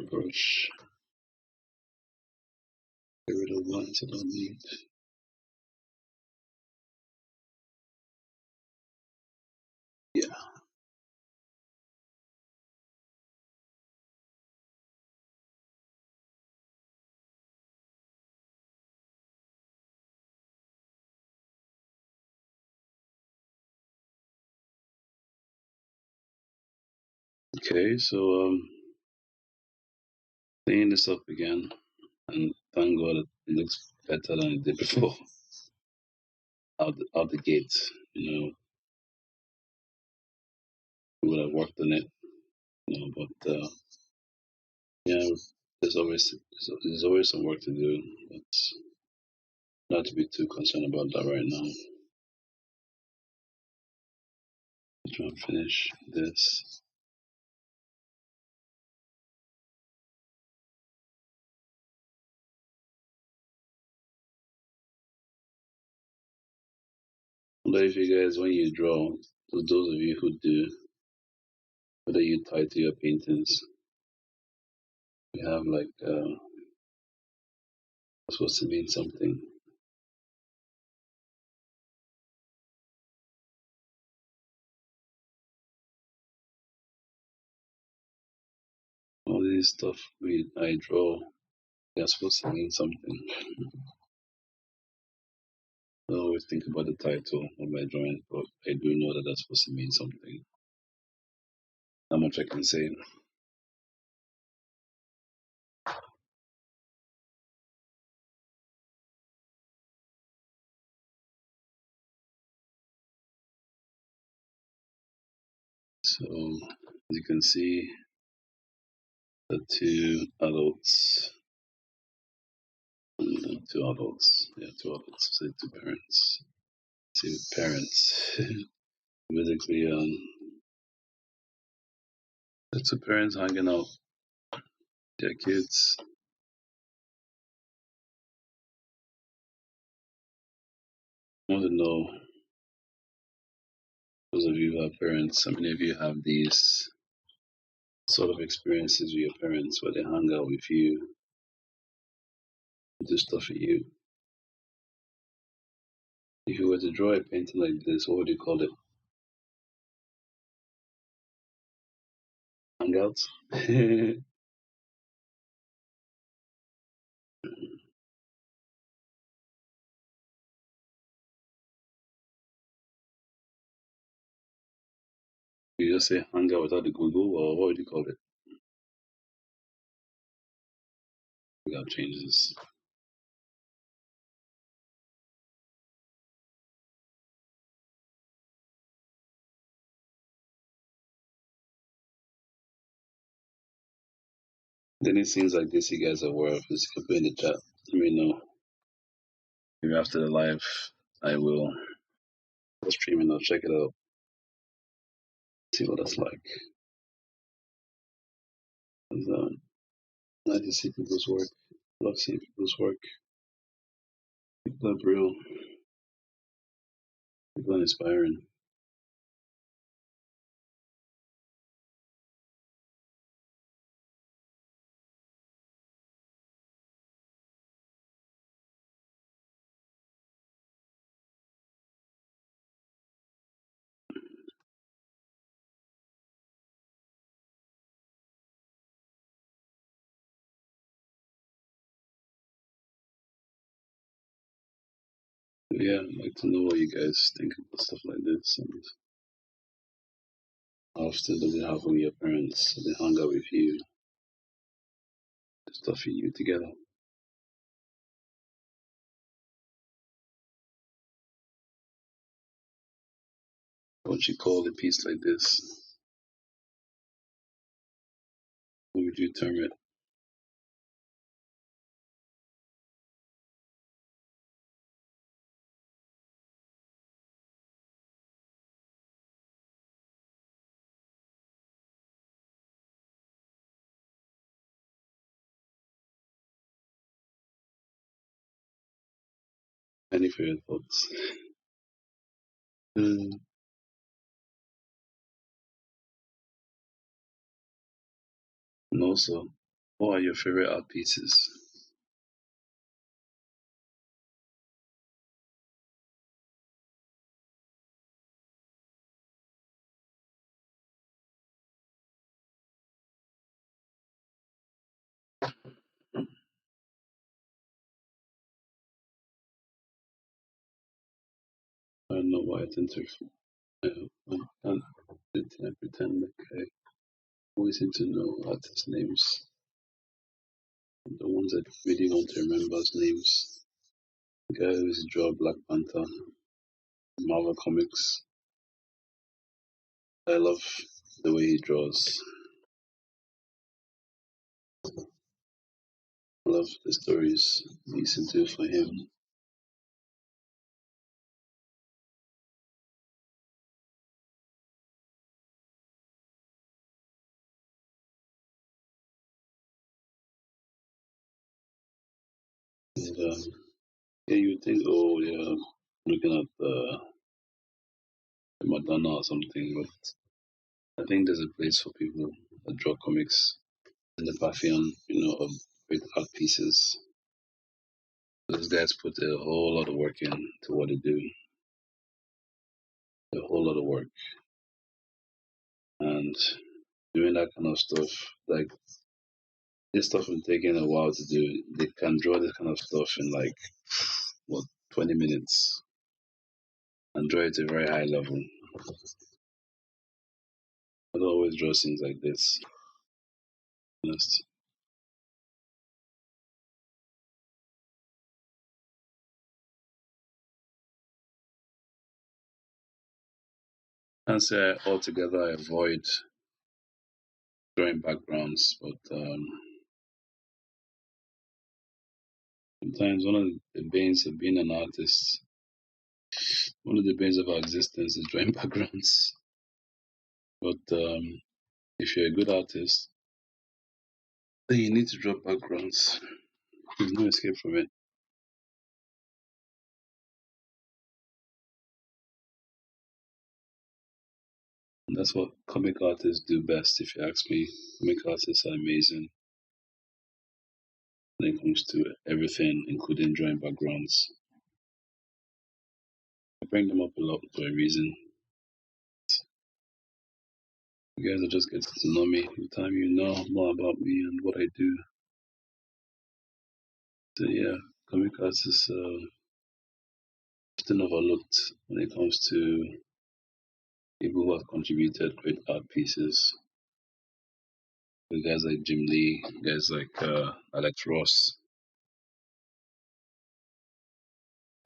brush, get rid of lines I don't need. Yeah. Okay, so cleaning this up again, and thank God it looks better than it did before. Out the gate, we would have worked on it, but yeah, there's always some work to do, but not to be too concerned about that right now. Try and finish this. But if you guys, when you draw, to those of you who do, whether you title your paintings, you have like supposed to mean something. All this stuff I draw, they're supposed to mean something. I always think about the title of my drawing, but I do know that that's supposed to mean something. How much I can say. So as you can see, the two adults, yeah, two adults, say two parents, two parents. Basically, the two parents hanging out their kids. I want to know, those of you who have parents, how many of you have these sort of experiences with your parents where they hang out with you, do stuff for you? If you were to draw a painting like this, what would you call it? Hangouts? You just say hangout without the Google, or what would you call it? We gotta change this. Any scenes like this you guys are aware of, just put in the chat. Let me know. Maybe after the live, I will go streaming. I'll check it out, see what that's like. It's, nice to see people's work. Love seeing people's work. People are real. People are inspiring. Yeah, I'd like to know what you guys think about stuff like this, and how often does it happen with your parents? They hang out with you, stuff for you together. What you call a piece like this? What would you term it? Any for your thoughts? Mm, and also, what are your favorite art pieces? I don't know why I tend to. I can't pretend like I always seem to know artists' names. The ones I really want to remember as names. The guy who used to draw Black Panther, Marvel Comics. I love the way he draws. I love the stories he used to do for him. And yeah, you think, oh yeah, looking at the Madonna or something, but I think there's a place for people that draw comics in the pantheon, of great art pieces. Those guys put a whole lot of work into what they do, a whole lot of work, and doing that kind of stuff, like this stuff will taking a while to do. They can draw this kind of stuff in like what 20 minutes and draw it to a very high level. I don't always draw things like this. Honest. Can't say I altogether avoid drawing backgrounds, but sometimes one of the banes of being an artist, one of the banes of our existence is drawing backgrounds. But if you're a good artist, then you need to draw backgrounds. There's no escape from it. And that's what comic artists do best, if you ask me. Comic artists are amazing when it comes to everything, including drawing backgrounds. I bring them up a lot for a reason. You guys are just getting to know me. The time you know more about me and what I do. So yeah, comic artists are often overlooked when it comes to people who have contributed great art pieces. The guys like Jim Lee, guys like Alex Ross.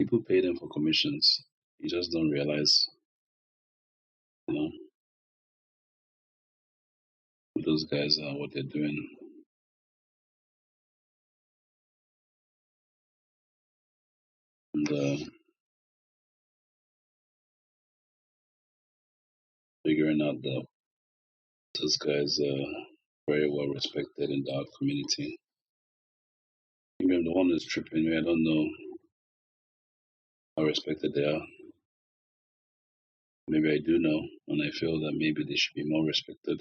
People pay them for commissions. You just don't realize, you know, who those guys are, what they're doing, and figuring out that those guys are very well respected in the art community. Maybe I'm the one who's tripping me. I don't know how respected they are. Maybe I do know, and I feel that maybe they should be more respected.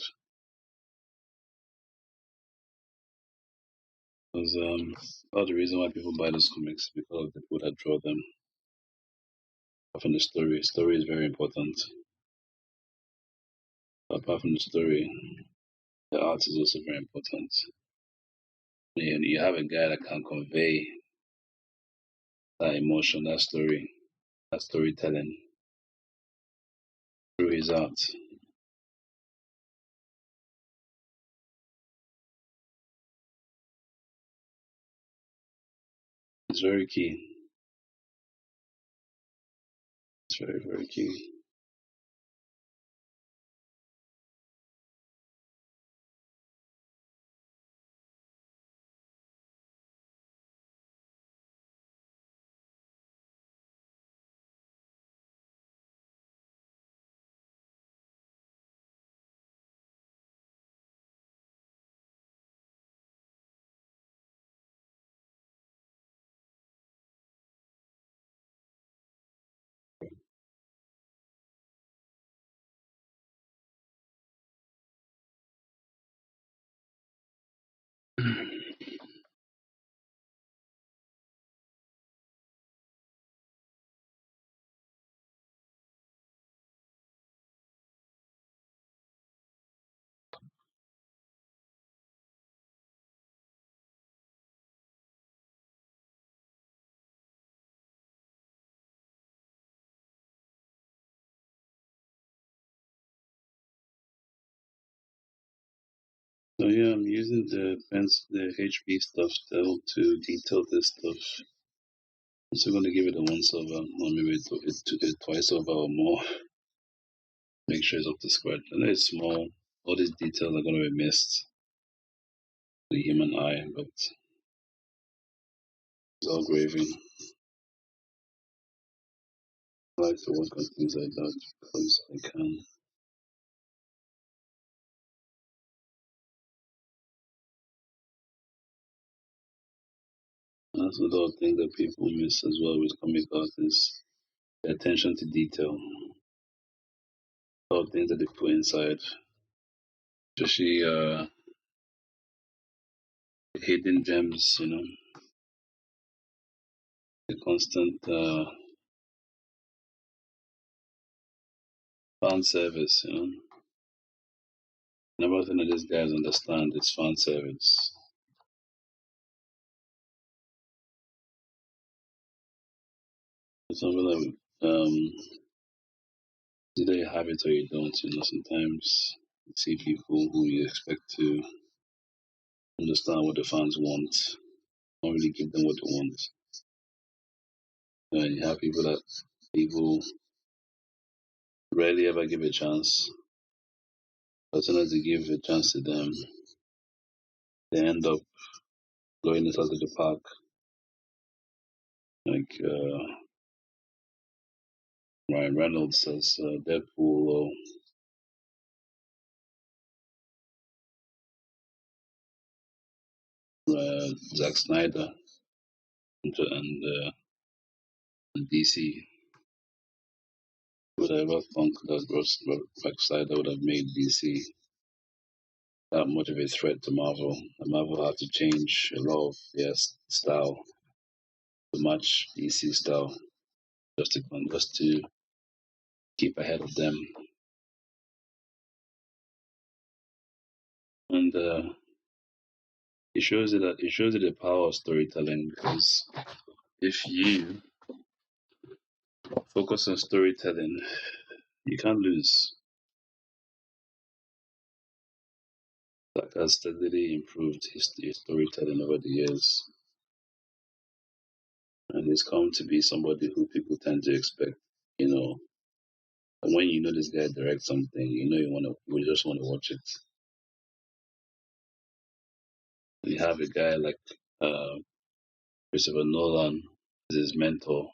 Because part of the reason why people buy those comics is because of the people that draw them. Apart from the story, story is very important. But apart from the story, the art is also very important. And you have a guy that can convey that emotion, that story, that storytelling through his art. It's very key. It's very, very key. So yeah, I'm using the HB stuff still to detail this stuff. I'm still gonna give it a once over, or maybe twice over or more. Make sure it's up to scratch. I know it's small. All these details are gonna be missed the human eye, but it's all graving. I like to work on things like that because I can. That's another thing that people miss as well with comic art is the attention to detail. All things that they put inside, especially hidden gems. The constant fan service. Another thing that these guys understand is fan service. It's something like either you have it or you don't. Sometimes you see people who you expect to understand what the fans want, not really give them what they want. And you have people rarely ever give a chance. As soon as you give a chance to them, they end up going inside of the park. Like Ryan Reynolds as Deadpool, or Zack Snyder and DC. Would I ever thunk that Zack Snyder would have made DC that much of a threat to Marvel? And Marvel had to change a lot of their style to match DC style, just to keep ahead of them. And it shows you the power of storytelling, because if you focus on storytelling, you can't lose. That has steadily improved his storytelling over the years, and he's come to be somebody who people tend to expect. You know, and when you know this guy directs something, you know you just want to watch it. You have a guy like uh, Christopher Nolan as his mentor.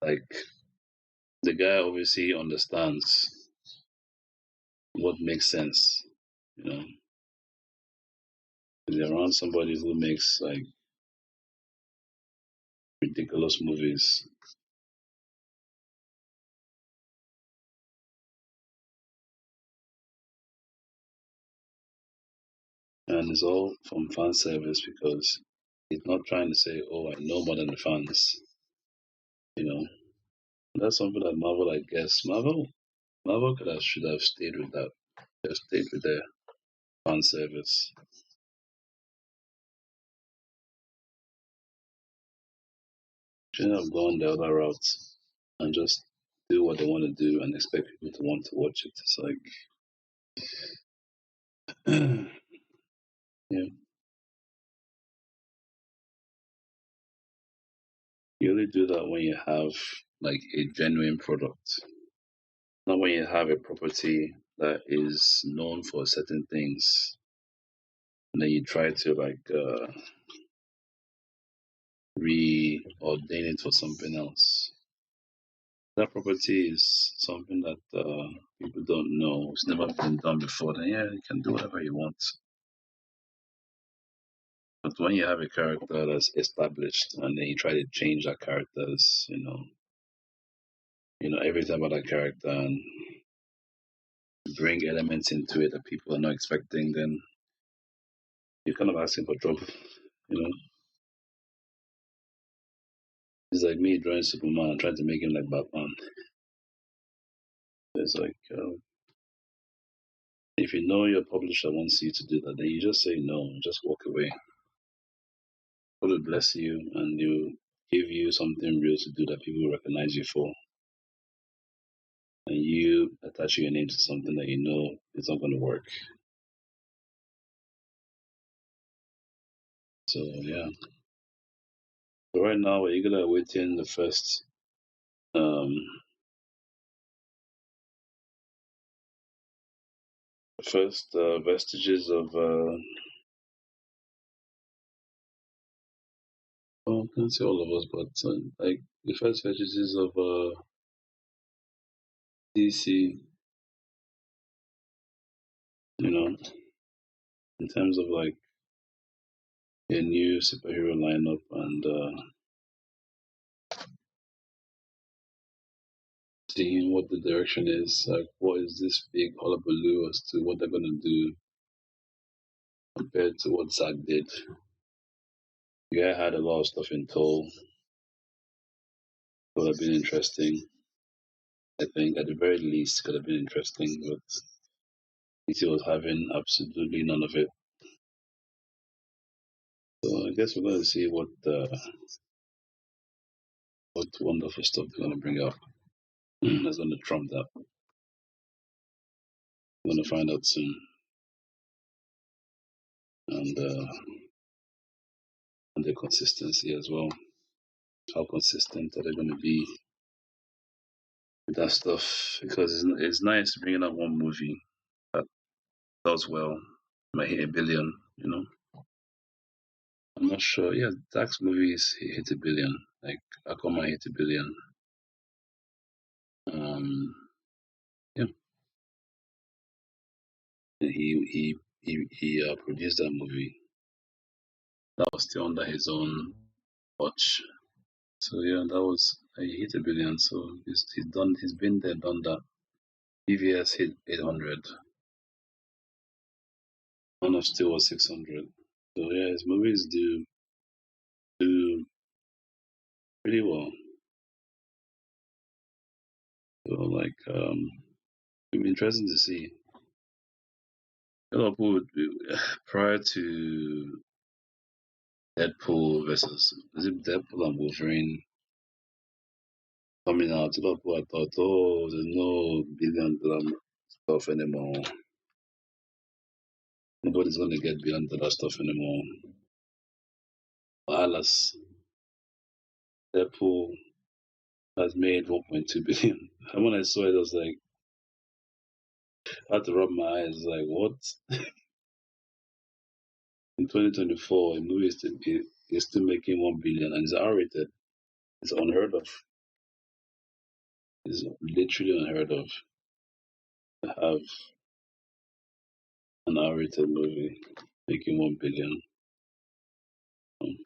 Like, the guy obviously understands what makes sense. You know, he's around somebody who makes like ridiculous movies, and it's all from fan service, because he's not trying to say, "Oh, I know more than the fans." You know, that's something that Marvel, I guess, Marvel should have stayed with that. Just stayed with their fan service. Shouldn't have gone the other route and just do what they want to do and expect people to want to watch it. It's like, yeah, you only do that when you have like a genuine product, not when you have a property that is known for certain things, and then you try to like reordain it for something else. That property is something that people don't know. It's never been done before. Then yeah, you can do whatever you want. But when you have a character that's established and then you try to change that character's, everything about that character, and bring elements into it that people are not expecting, then you're kind of asking for trouble. You know, it's like me drawing Superman and trying to make him like Batman. It's like, if you know your publisher wants you to do that, then you just say no, just walk away. God will bless you and you give you something real to do that people recognize you for. And you attach your name to something that you know is not going to work. So yeah. So right now we're eagerly awaiting the um first vestiges of well, I can't say all of us, but like the first vestiges of DC, you know, in terms of like a new superhero lineup, and seeing what the direction is, like what is this big hullabaloo as to what they're gonna do compared to what Zack did. Yeah, I had a lot of stuff in tow. Could have been interesting. I think at the very least could have been interesting, but DC was having absolutely none of it. So I guess we're going to see what wonderful stuff they're going to bring out. That's going to trump that. We're going to find out soon, and and the consistency as well. How consistent are they going to be that stuff because it's nice bringing out one movie that does well, might hit 1 billion. You know, I'm not sure. Yeah, Dax movies hit 1 billion. Like Akoma hit 1 billion. Um, yeah, and he produced that movie. That was still under his own watch. So yeah, that was he hit 1 billion. So he's done. He's been there, done that. PVS hit 800. Man of Steel was 600. So yeah, his movies do pretty well. So like it'd be interesting to see. A lot of people prior to Deadpool versus is it Deadpool and Wolverine coming out, a lot of people I thought, oh, there's no $1 billion stuff anymore. Nobody's gonna get $1 billion stuff anymore. Alas, Deadpool has made 1.2 billion. And when I saw it, I was like, I had to rub my eyes. Like, what? In 2024, a movie is still making 1 billion and it's R-rated. It's unheard of. It's literally unheard of to have an R-rated movie making 1 billion. Um,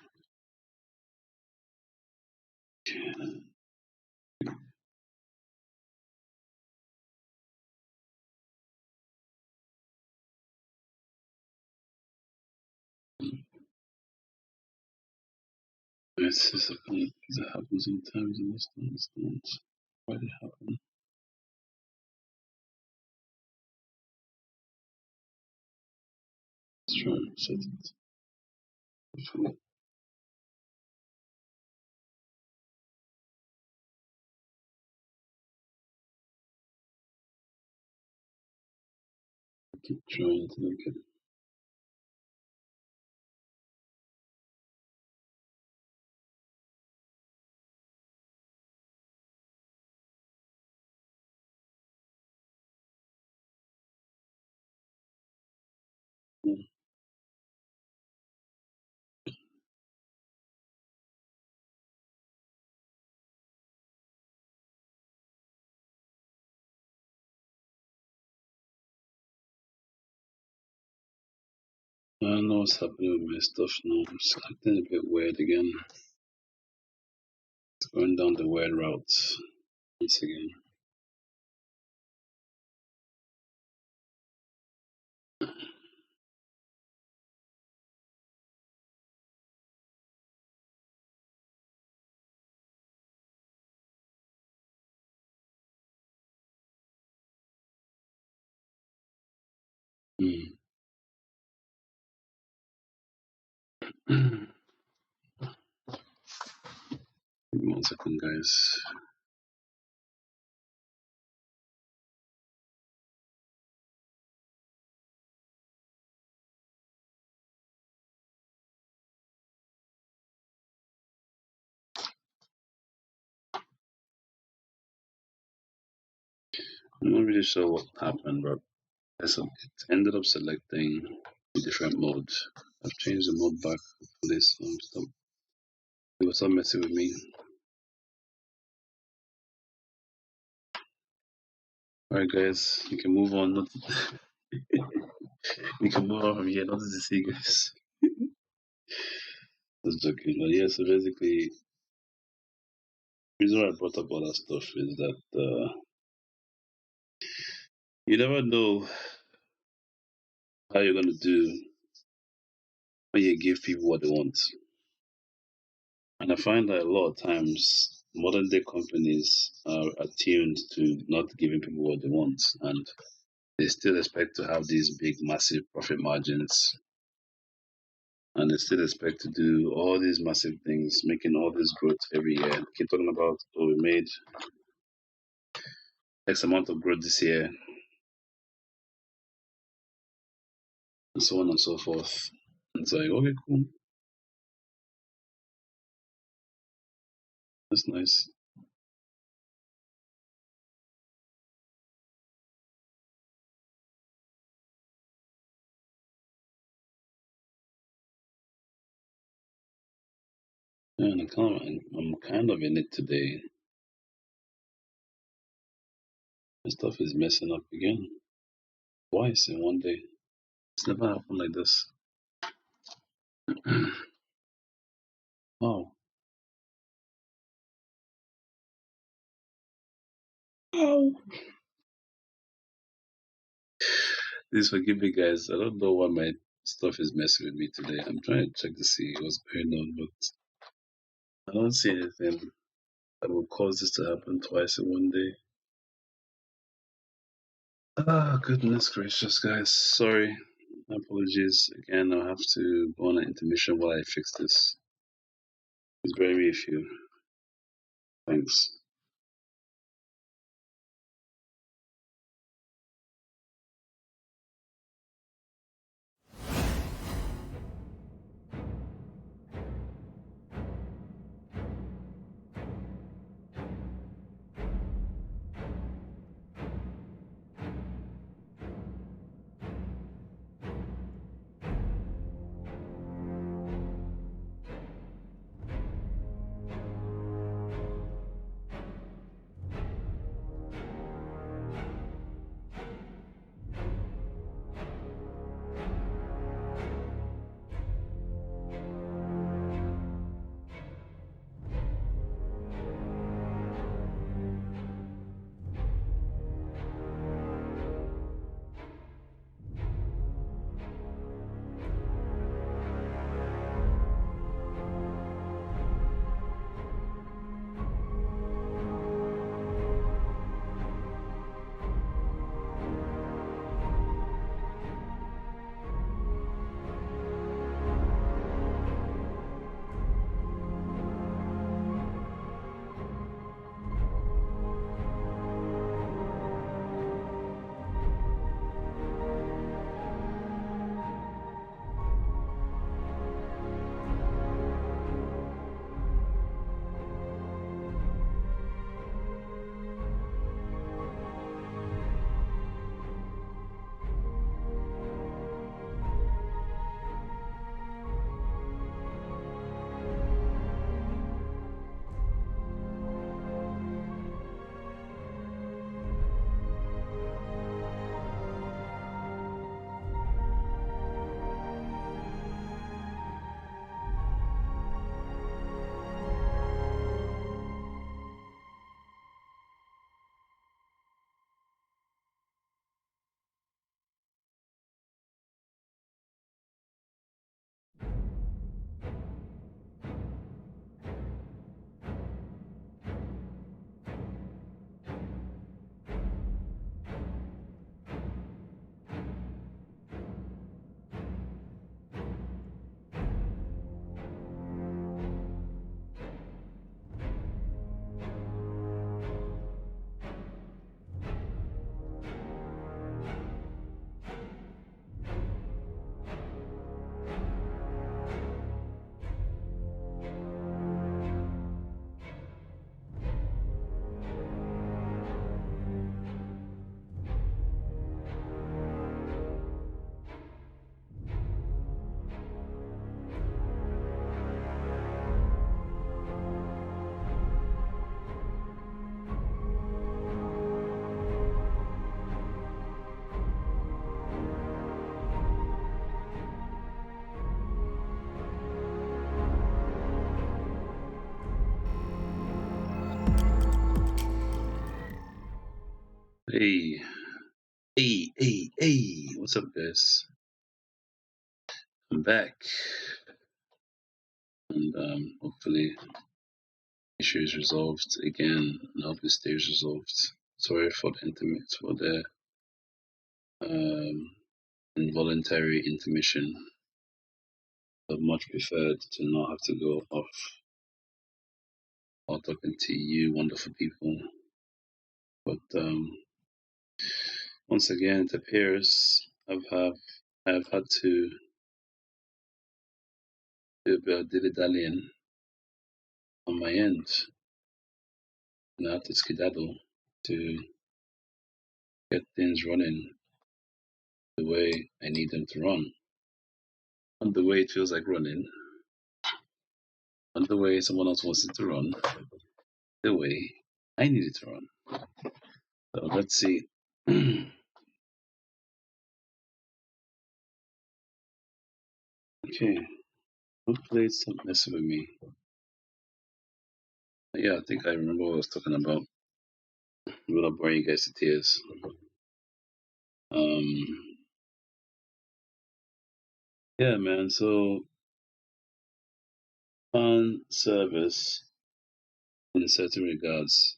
It's just like, it happens sometimes and I just don't understand why it happen. Let's try and set it. Hopefully, I keep trying to make it. I don't know what's happening with my stuff now. It's acting a bit weird again. It's going down the weird route once again. Hmm. 1 second, guys. I'm not really sure what happened, but it ended up selecting a different mode. I've changed the mode back for this. It was stop messing with me. Alright, guys, you can move on. You can move on from here. Nothing to see, guys. Just joking. But yeah, so basically, the reason why I brought up all that stuff is that you never know how you're gonna do when you give people what they want. And I find that a lot of times modern day companies are attuned to not giving people what they want, and they still expect to have these big, massive profit margins, and they still expect to do all these massive things, making all this growth every year. Keep talking about, oh, we made X amount of growth this year, and so on and so forth. It's like, okay, cool, that's nice. Yeah, and I'm kind of in it today. My stuff is messing up again. Twice in one day. It's never happened like this. Oh. Oh. Please forgive me, guys. I don't know why my stuff is messing with me today. I'm trying to check to see what's going on, but I don't see anything that will cause this to happen twice in one day. Ah, goodness gracious, guys. Sorry. Apologies. Again, I'll have to go on an intermission while I fix this. Please bear me with you. Thanks. Hey, hey. What's up, guys? I'm back. And hopefully, issue is resolved again. And I hope it stays resolved. Sorry for the um, involuntary intermission. I'd much preferred to not have to go off while talking to you, wonderful people. But once again, it appears I've had to do a bit of dilly-dallying on my end. And I have to skedaddle to get things running the way I need them to run. Not the way it feels like running, not the way someone else wants it to run, the way I need it to run. So let's see. Okay, who played some messing with me? Yeah, I think I remember what I was talking about. Without boring you guys to tears. Um, yeah, man. So fan service, in certain regards,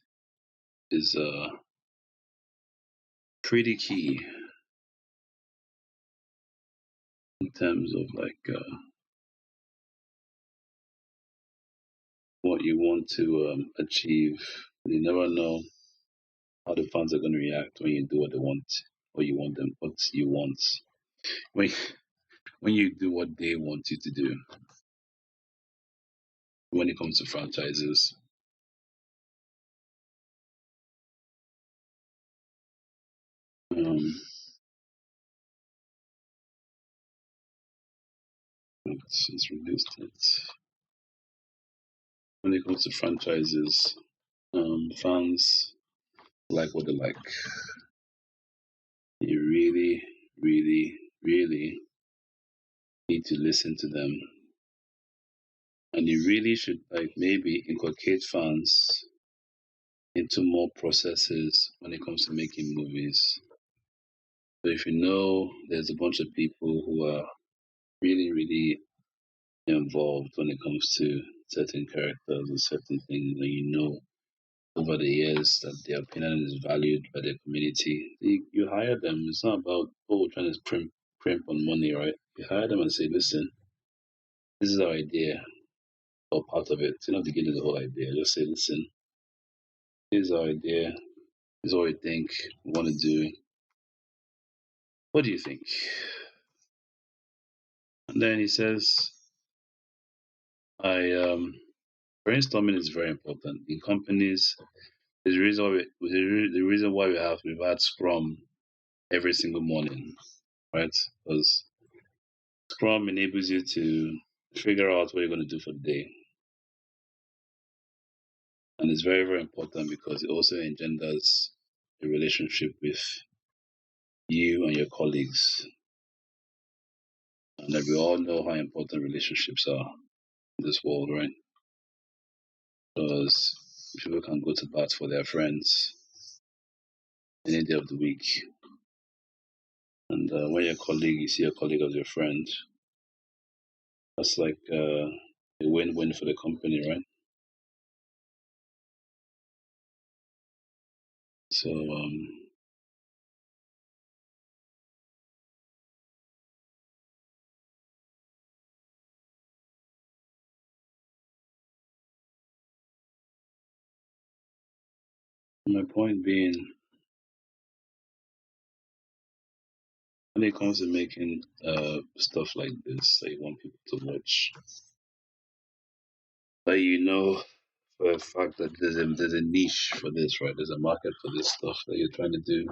is pretty key in terms of like what you want to achieve. You never know how the fans are going to react when you do what they want, what you want them, what you want. When when you do what they want you to do. When it comes to franchises, um, let's reduce that. When it comes to franchises, fans like what they like. You really, really, really need to listen to them, and you really should like maybe inculcate fans into more processes when it comes to making movies. So if you know there's a bunch of people who are really, really involved when it comes to certain characters or certain things, and you know over the years that their opinion is valued by the community, you hire them. It's not about, oh, we're trying to primp on money, right? You hire them and say, listen, this is our idea or part of it. You don't have to get into the whole idea. Just say, listen, here's our idea. This is what we think we want to do. What do you think? And then he says, I brainstorming is very important in companies. There's the reason why the reason why we've had Scrum every single morning, right? Because Scrum enables you to figure out what you're going to do for the day, and it's very very important because it also engenders a relationship with you and your colleagues, and we all know how important relationships are in this world, right? Because people can go to bat for their friends any day of the week, and when your colleague, you see a colleague of your friend, that's like a win-win for the company, right? So my point being, when it comes to making stuff like this that you want people to watch, that you know for a fact that there's a niche for this, right? There's a market for this stuff that you're trying to do.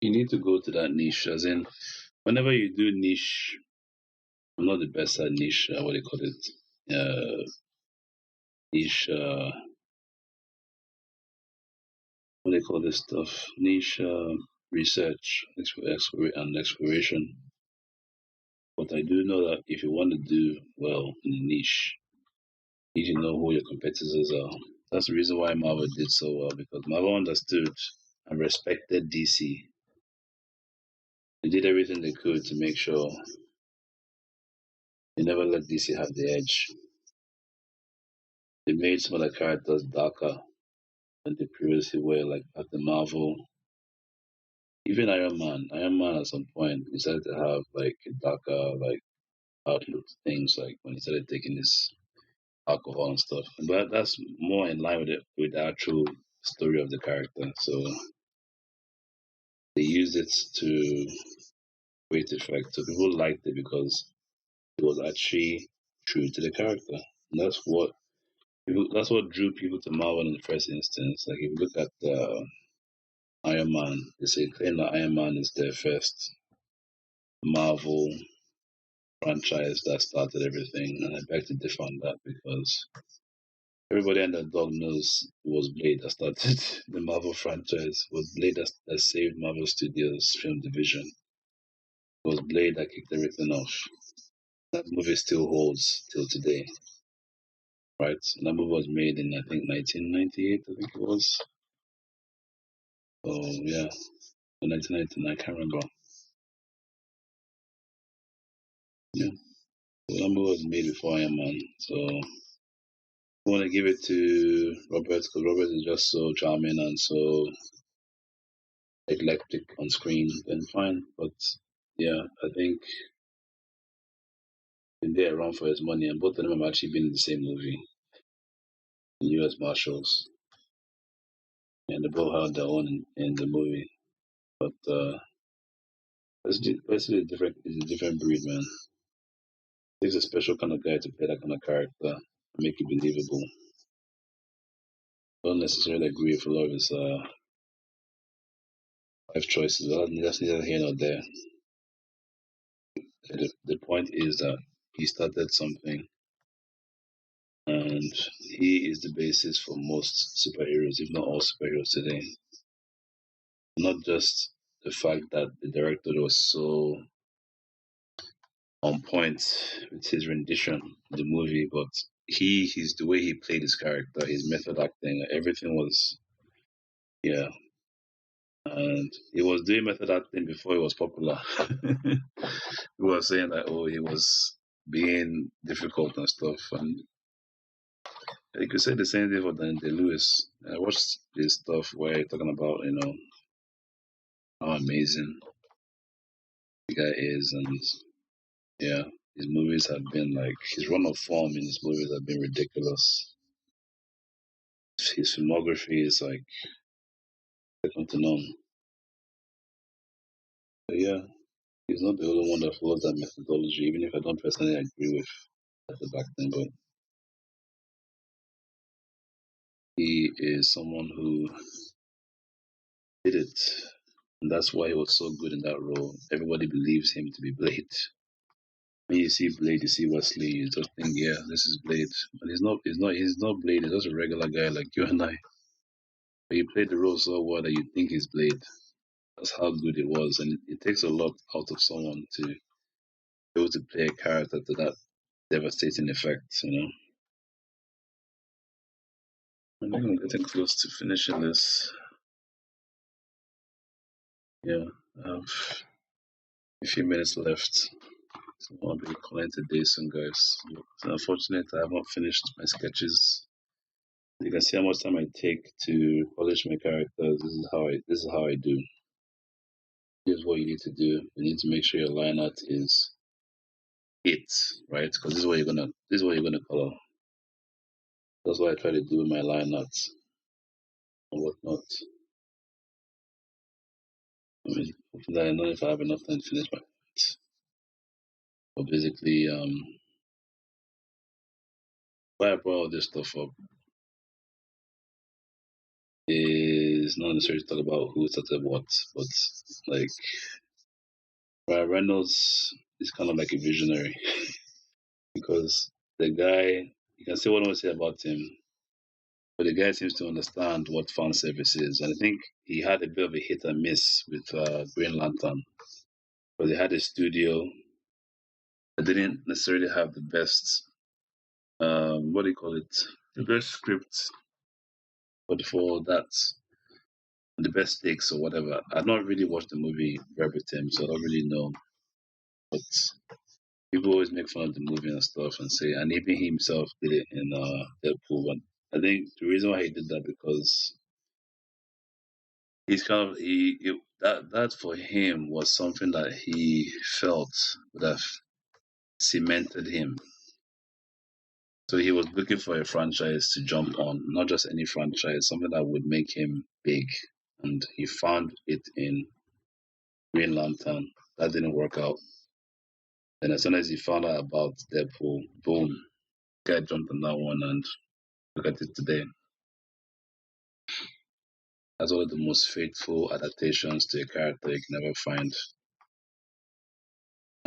You need to go to that niche, as in, whenever you do niche, I'm not the best at niche. What do you call it? Niche. What do they call this stuff? Niche research, and exploration. But I do know that if you want to do well in a niche, you need to know who your competitors are. That's the reason why Marvel did so well because Marvel understood and respected DC. They did everything they could to make sure they never let DC have the edge. They made some of the characters darker than they previously were, like at the Marvel. Even Iron Man. Iron Man at some point decided to have like a darker like outlook to things, like when he started taking his alcohol and stuff. But that's more in line with the actual story of the character. So they used it to great effect. So people liked it because it was actually true to the character. And that's what drew people to Marvel in the first instance. Like if you look at Iron Man, they say claim that Iron Man is their first Marvel franchise that started everything, and I beg to differ on that because everybody and their dog knows it was Blade that started the Marvel franchise. It was Blade that saved Marvel Studios film division. It was Blade that kicked everything off. That movie still holds till today, right? And that movie was made in I think 1998. I think it was. Oh yeah, 1999. I can't remember. Yeah, so that movie was made before Iron Man. So I want to give it to Robert because Robert is just so charming and so eclectic on screen. Then fine, but yeah, I think been there around for his money, and both of them have actually been in the same movie, in U.S. Marshals, and they both had their own in the movie. But basically it's a different breed, man. It takes a special kind of guy to play that kind of character and make it believable. Don't necessarily agree with a lot of his life choices. But that's neither here nor there. The point is that he started something, and he is the basis for most superheroes, if not all superheroes today. Not just the fact that the director was so on point with his rendition of the movie, but he's the way he played his character, his method acting, everything was yeah. And he was doing method acting before he was popular. People were saying that he was being difficult and stuff, and you could say the same thing for Daniel Lewis. I watched this stuff where he's talking about how amazing the guy is, and yeah, his movies have been like his run of form in his movies have been ridiculous. His filmography is like second to none. But yeah, he's not the only one that follows that methodology, even if I don't personally agree with the back then. But he is someone who did it, and that's why he was so good in that role. Everybody believes him to be Blade. When you see Blade, you see Wesley, you just think, yeah, this is Blade. But he's not Blade. He's just a regular guy like you and I. But he played the role so well that you think he's Blade. That's how good it was, and it takes a lot out of someone to be able to play a character to that devastating effect. I think I'm getting close to finishing this. Yeah, I have a few minutes left. So I'll be calling today soon, guys. It's unfortunate I haven't finished my sketches. You can see how much time I take to polish my characters. This is how I do. Here's what you need to do. You need to make sure your line art is it, right? Because this is what you're gonna color. That's what I try to do with my line art and whatnot. I mean, hopefully I don't know if I have enough time to finish my art. But basically, why I brought all this stuff up is not necessarily to talk about who started what, but like Ryan Reynolds is kind of like a visionary because the guy, you can say what I want to say about him, but the guy seems to understand what fan service is. And I think he had a bit of a hit and miss with Green Lantern, but they had a studio that didn't necessarily have the best, what do you call it, the best script, but for that, the best takes or whatever. I've not really watched the movie verbatim, so I don't really know. But people always make fun of the movie and stuff and say, and even he himself did it in Deadpool. And I think the reason why he did that because he's kind of that for him was something that he felt would have cemented him. So he was looking for a franchise to jump on, not just any franchise, something that would make him big. And he found it in Green Lantern. That didn't work out. And as soon as he found out about Deadpool, boom, guy jumped on that one and look at it today. That's one of the most faithful adaptations to a character you can ever find.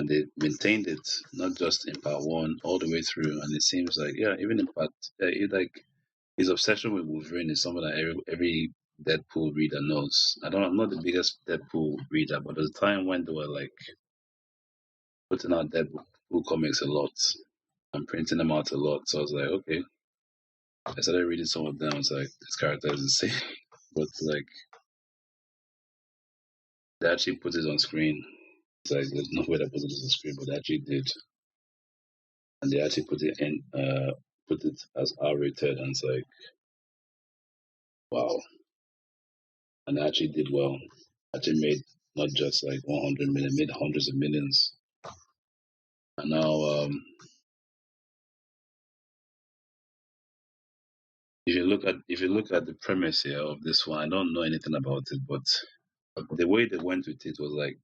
and they maintained it not just in part one all the way through. And it seems like yeah, even in part like his obsession with Wolverine is something that every Deadpool reader knows. I'm not the biggest Deadpool reader, but there's a time when they were like putting out Deadpool comics a lot and printing them out a lot. So I was like, okay. I started reading some of them. I was like, this character is insane, but like they actually put it on screen. It's like there's no way they put it on screen, but they actually did, and they actually put it as R-rated, and it's like wow, and they actually did well. Actually made not just like 100 million, made hundreds of millions. And now, if you look at the premise here of this one, I don't know anything about it, but the way they went with it was like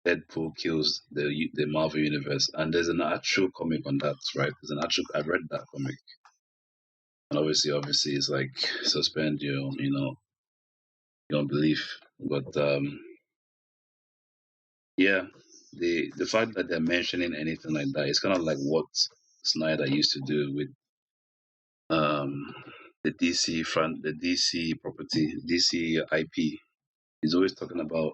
Deadpool kills the Marvel universe, and there's an actual comic on that, right? There's an actual. I read that comic, and obviously, it's like suspend your belief, but yeah, the fact that they're mentioning anything like that, it's kind of like what Snyder used to do with um the DC property, DC IP. He's always talking about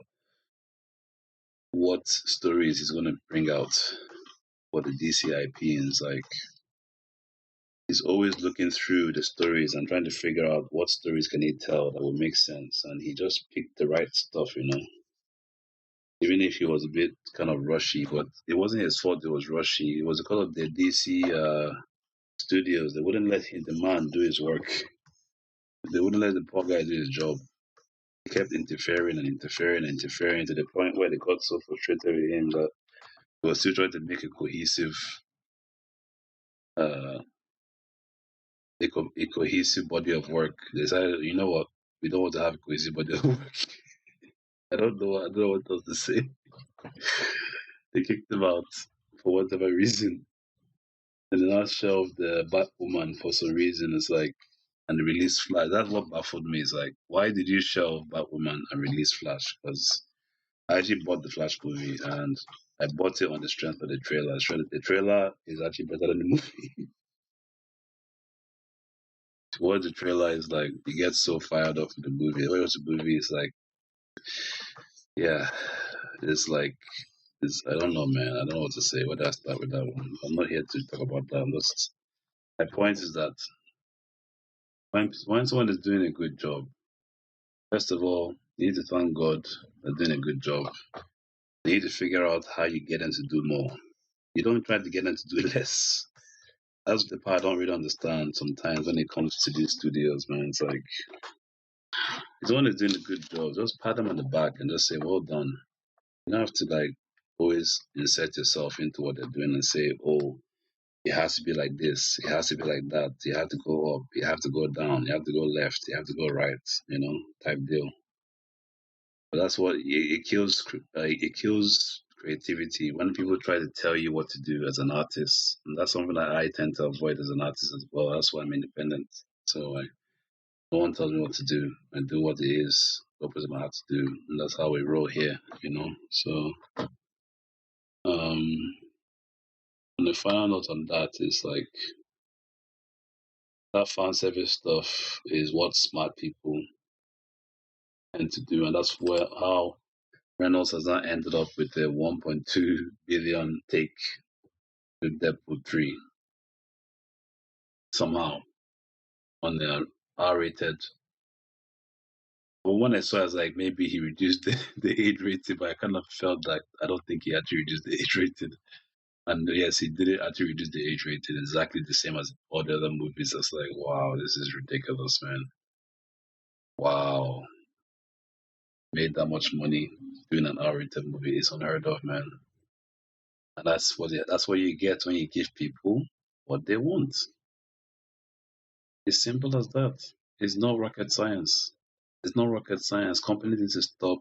what stories he's going to bring out for the DC IP, and it's like he's always looking through the stories and trying to figure out what stories can he tell that will make sense, and he just picked the right stuff, even if he was a bit kind of rushy, but it wasn't his fault it was rushy. It was because of the DC studios. They wouldn't let the man do his work. They wouldn't let the poor guy do his job. He kept interfering and interfering and interfering to the point where they got so frustrated with him that they were still trying to make uh, a cohesive body of work. They decided, you know what, we don't want to have a cohesive body of work. I don't know what else to say. They kicked him out for whatever reason. And then I shelved the Batwoman for some reason. It's like, and the release Flash. That's what baffled me. Is like, why did you shelve Batwoman and release Flash? Because I actually bought the Flash movie and I bought it on the strength of the trailer. The trailer is actually better than the movie. What the trailer is like, you get so fired up with the movie. When you watch the movie, it's like, yeah, it's like, I don't know, man. I don't know what to say. Where do I start with that one? I'm not here to talk about that. My point is that when someone is doing a good job, first of all, you need to thank God for doing a good job. You need to figure out how you get them to do more. You don't try to get them to do less. That's the part I don't really understand sometimes when it comes to these studios, man. It's like, if someone is doing a good job, just pat them on the back and just say, well done. You don't have to like always insert yourself into what they're doing and say, oh, it has to be like this, it has to be like that, you have to go up, you have to go down, you have to go left, you have to go right, type deal. But that's what it kills. It kills creativity when people try to tell you what to do as an artist, and that's something that I tend to avoid as an artist as well. That's why I'm independent. So no one tells me what to do. I do what it is, what is my heart to do, and that's how we roll here. So um, and the final note on that is like that fan service stuff is what smart people tend to do, and that's where how Reynolds has now ended up with a 1.2 billion take to Deadpool 3 somehow on the R-rated. But when I saw, I was like, maybe he reduced the age rating, but I kind of felt that I don't think he actually reduced the age rating. And yes, he did it actually reduce the age rating exactly the same as all the other movies. I was like, wow, this is ridiculous, man. Wow, made that much money doing an R-rated movie is unheard of, man. And that's what you get when you give people what they want. It's simple as that. It's not rocket science. It's not rocket science. Companies need to stop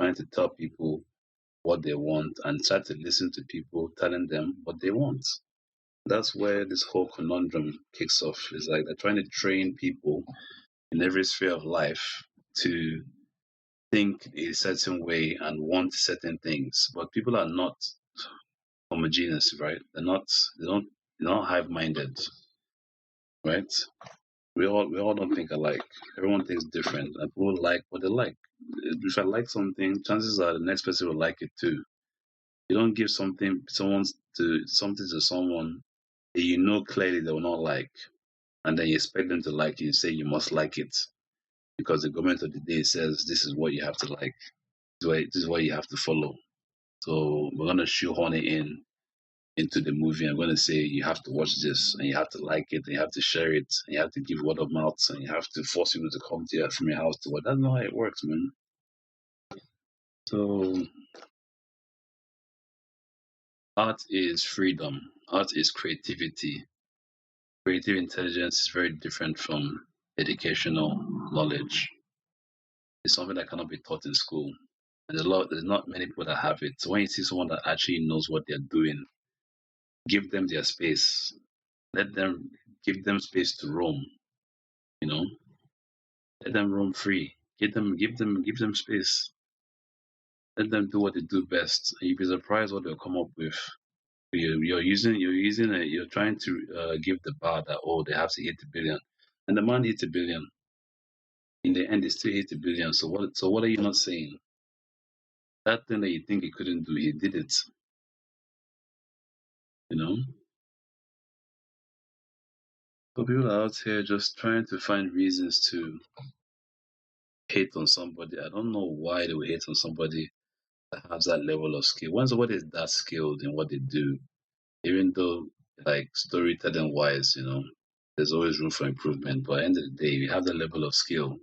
trying to tell people what they want and try to listen to people telling them what they want. That's where this whole conundrum kicks off. It's like they're trying to train people in every sphere of life to think a certain way and want certain things, but people are not. homogeneous, right? They're not hive-minded, right? We all don't think alike. Everyone thinks different, and people like what they like. If I like something, chances are the next person will like it too. You don't give something to someone that you know clearly they will not like, and then you expect them to like it. You say you must like it because the government of the day says this is what you have to like. This is what you have to follow. So we're gonna shoehorn it into the movie. I'm gonna say you have to watch this and you have to like it and you have to share it and you have to give word of mouth and you have to force people to come to from your house to watch. That's not how it works, man. So art is freedom. Art is creativity. Creative intelligence is very different from educational knowledge. It's something that cannot be taught in school. And there's not many people that have it. So when you see someone that actually knows what they're doing, give them their space. Let them give them space to roam, you know. Let them roam free. Give them space. Let them do what they do best. And you'll be surprised what they'll come up with. You're trying to give the bar that they have to hit a billion, and the man hit a billion. In the end, he still hit a billion. So what are you not saying? That thing that you think he couldn't do, he did it. You know. So people are out here just trying to find reasons to hate on somebody. I don't know why they would hate on somebody that has that level of skill. When somebody is that skilled in what they do, even though like storytelling wise, there's always room for improvement. But at the end of the day, you have the level of skill,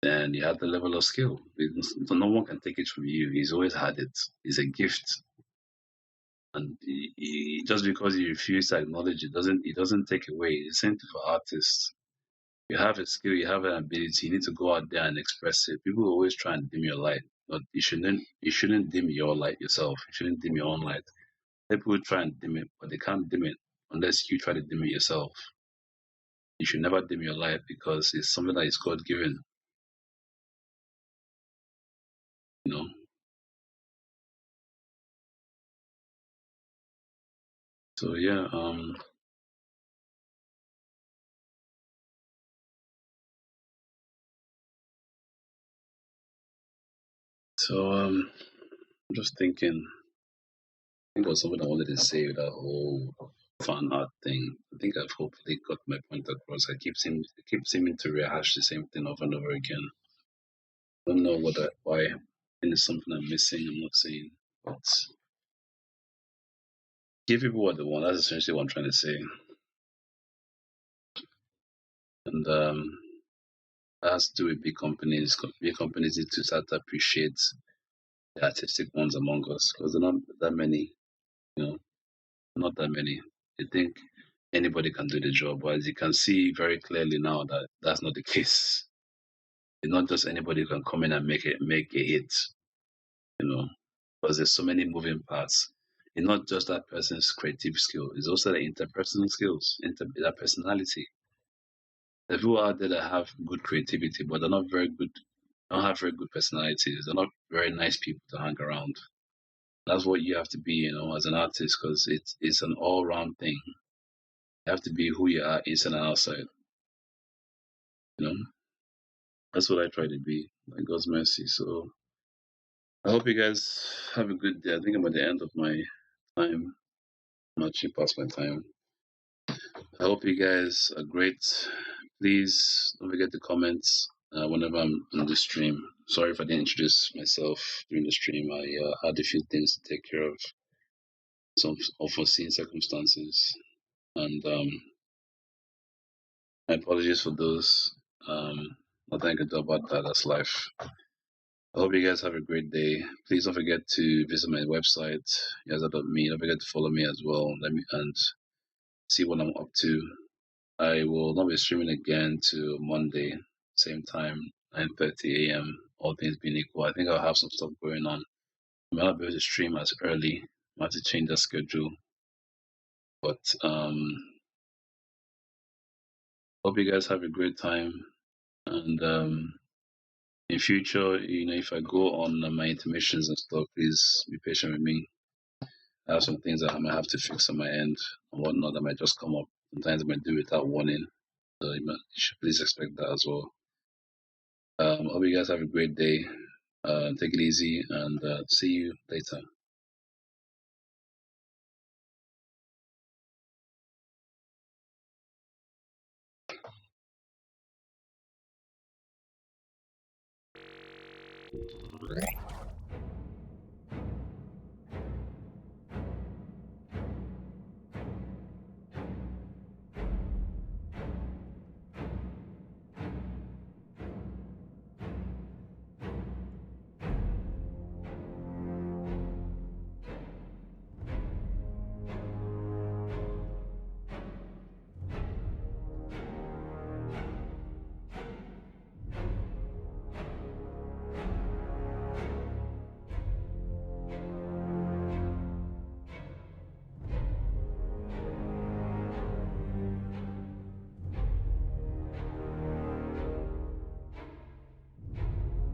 then you have the level of skill. So no one can take it from you. He's always had it. It's a gift. And just because you refuse to acknowledge it doesn't take away. It's the same thing for artists. You have a skill, you have an ability, you need to go out there and express it. People always try and dim your light, but you shouldn't dim your light yourself. You shouldn't dim your own light. People try and dim it, but they can't dim it unless you try to dim it yourself. You should never dim your light because it's something that is God given, you know. So yeah, I'm just thinking. I think it was something I wanted to say with that whole fan art thing. I think I've hopefully got my point across. I keep seeming to rehash the same thing over and over again. I don't know why. And it's something I'm missing. I'm not saying, but give people what they want. That's essentially what I'm trying to say. And that has to do with big companies. Big companies need to start to appreciate the artistic ones among us because they're not that many. You know, not that many. They think anybody can do the job, but as you can see very clearly now that that's not the case. It's not just anybody who can come in and make a hit. You know, because there's so many moving parts. It's not just that person's creative skill; it's also the interpersonal skills, their personality. There are people out there that have good creativity, but they're not very good. Don't have very good personalities. They're not very nice people to hang around. That's what you have to be, as an artist, because it's an all round thing. You have to be who you are inside and outside. You know, that's what I try to be, by God's mercy. So I hope you guys have a good day. I think I'm at the end of my time. I'm actually past my time. I hope you guys are great. Please don't forget to comment whenever I'm on the stream. Sorry if I didn't introduce myself during the stream. I had a few things to take care of, some unforeseen circumstances, and my apologies for those. Nothing I can do about that. That's life. I hope you guys have a great day. Please don't forget to visit my website, yaza.me. Don't forget to follow me as well. Let me and see what I'm up to. I will not be streaming again to Monday, same time, 9:30 a.m. All things being equal, I think I'll have some stuff going on. I might not be able to stream as early. I have to change the schedule. But hope you guys have a great time. And in future, if I go on my intermissions and stuff, please be patient with me. I have some things that I might have to fix on my end and whatnot that might just come up. Sometimes I might do it without warning. So you should please expect that as well. Hope you guys have a great day. Take it easy and see you later.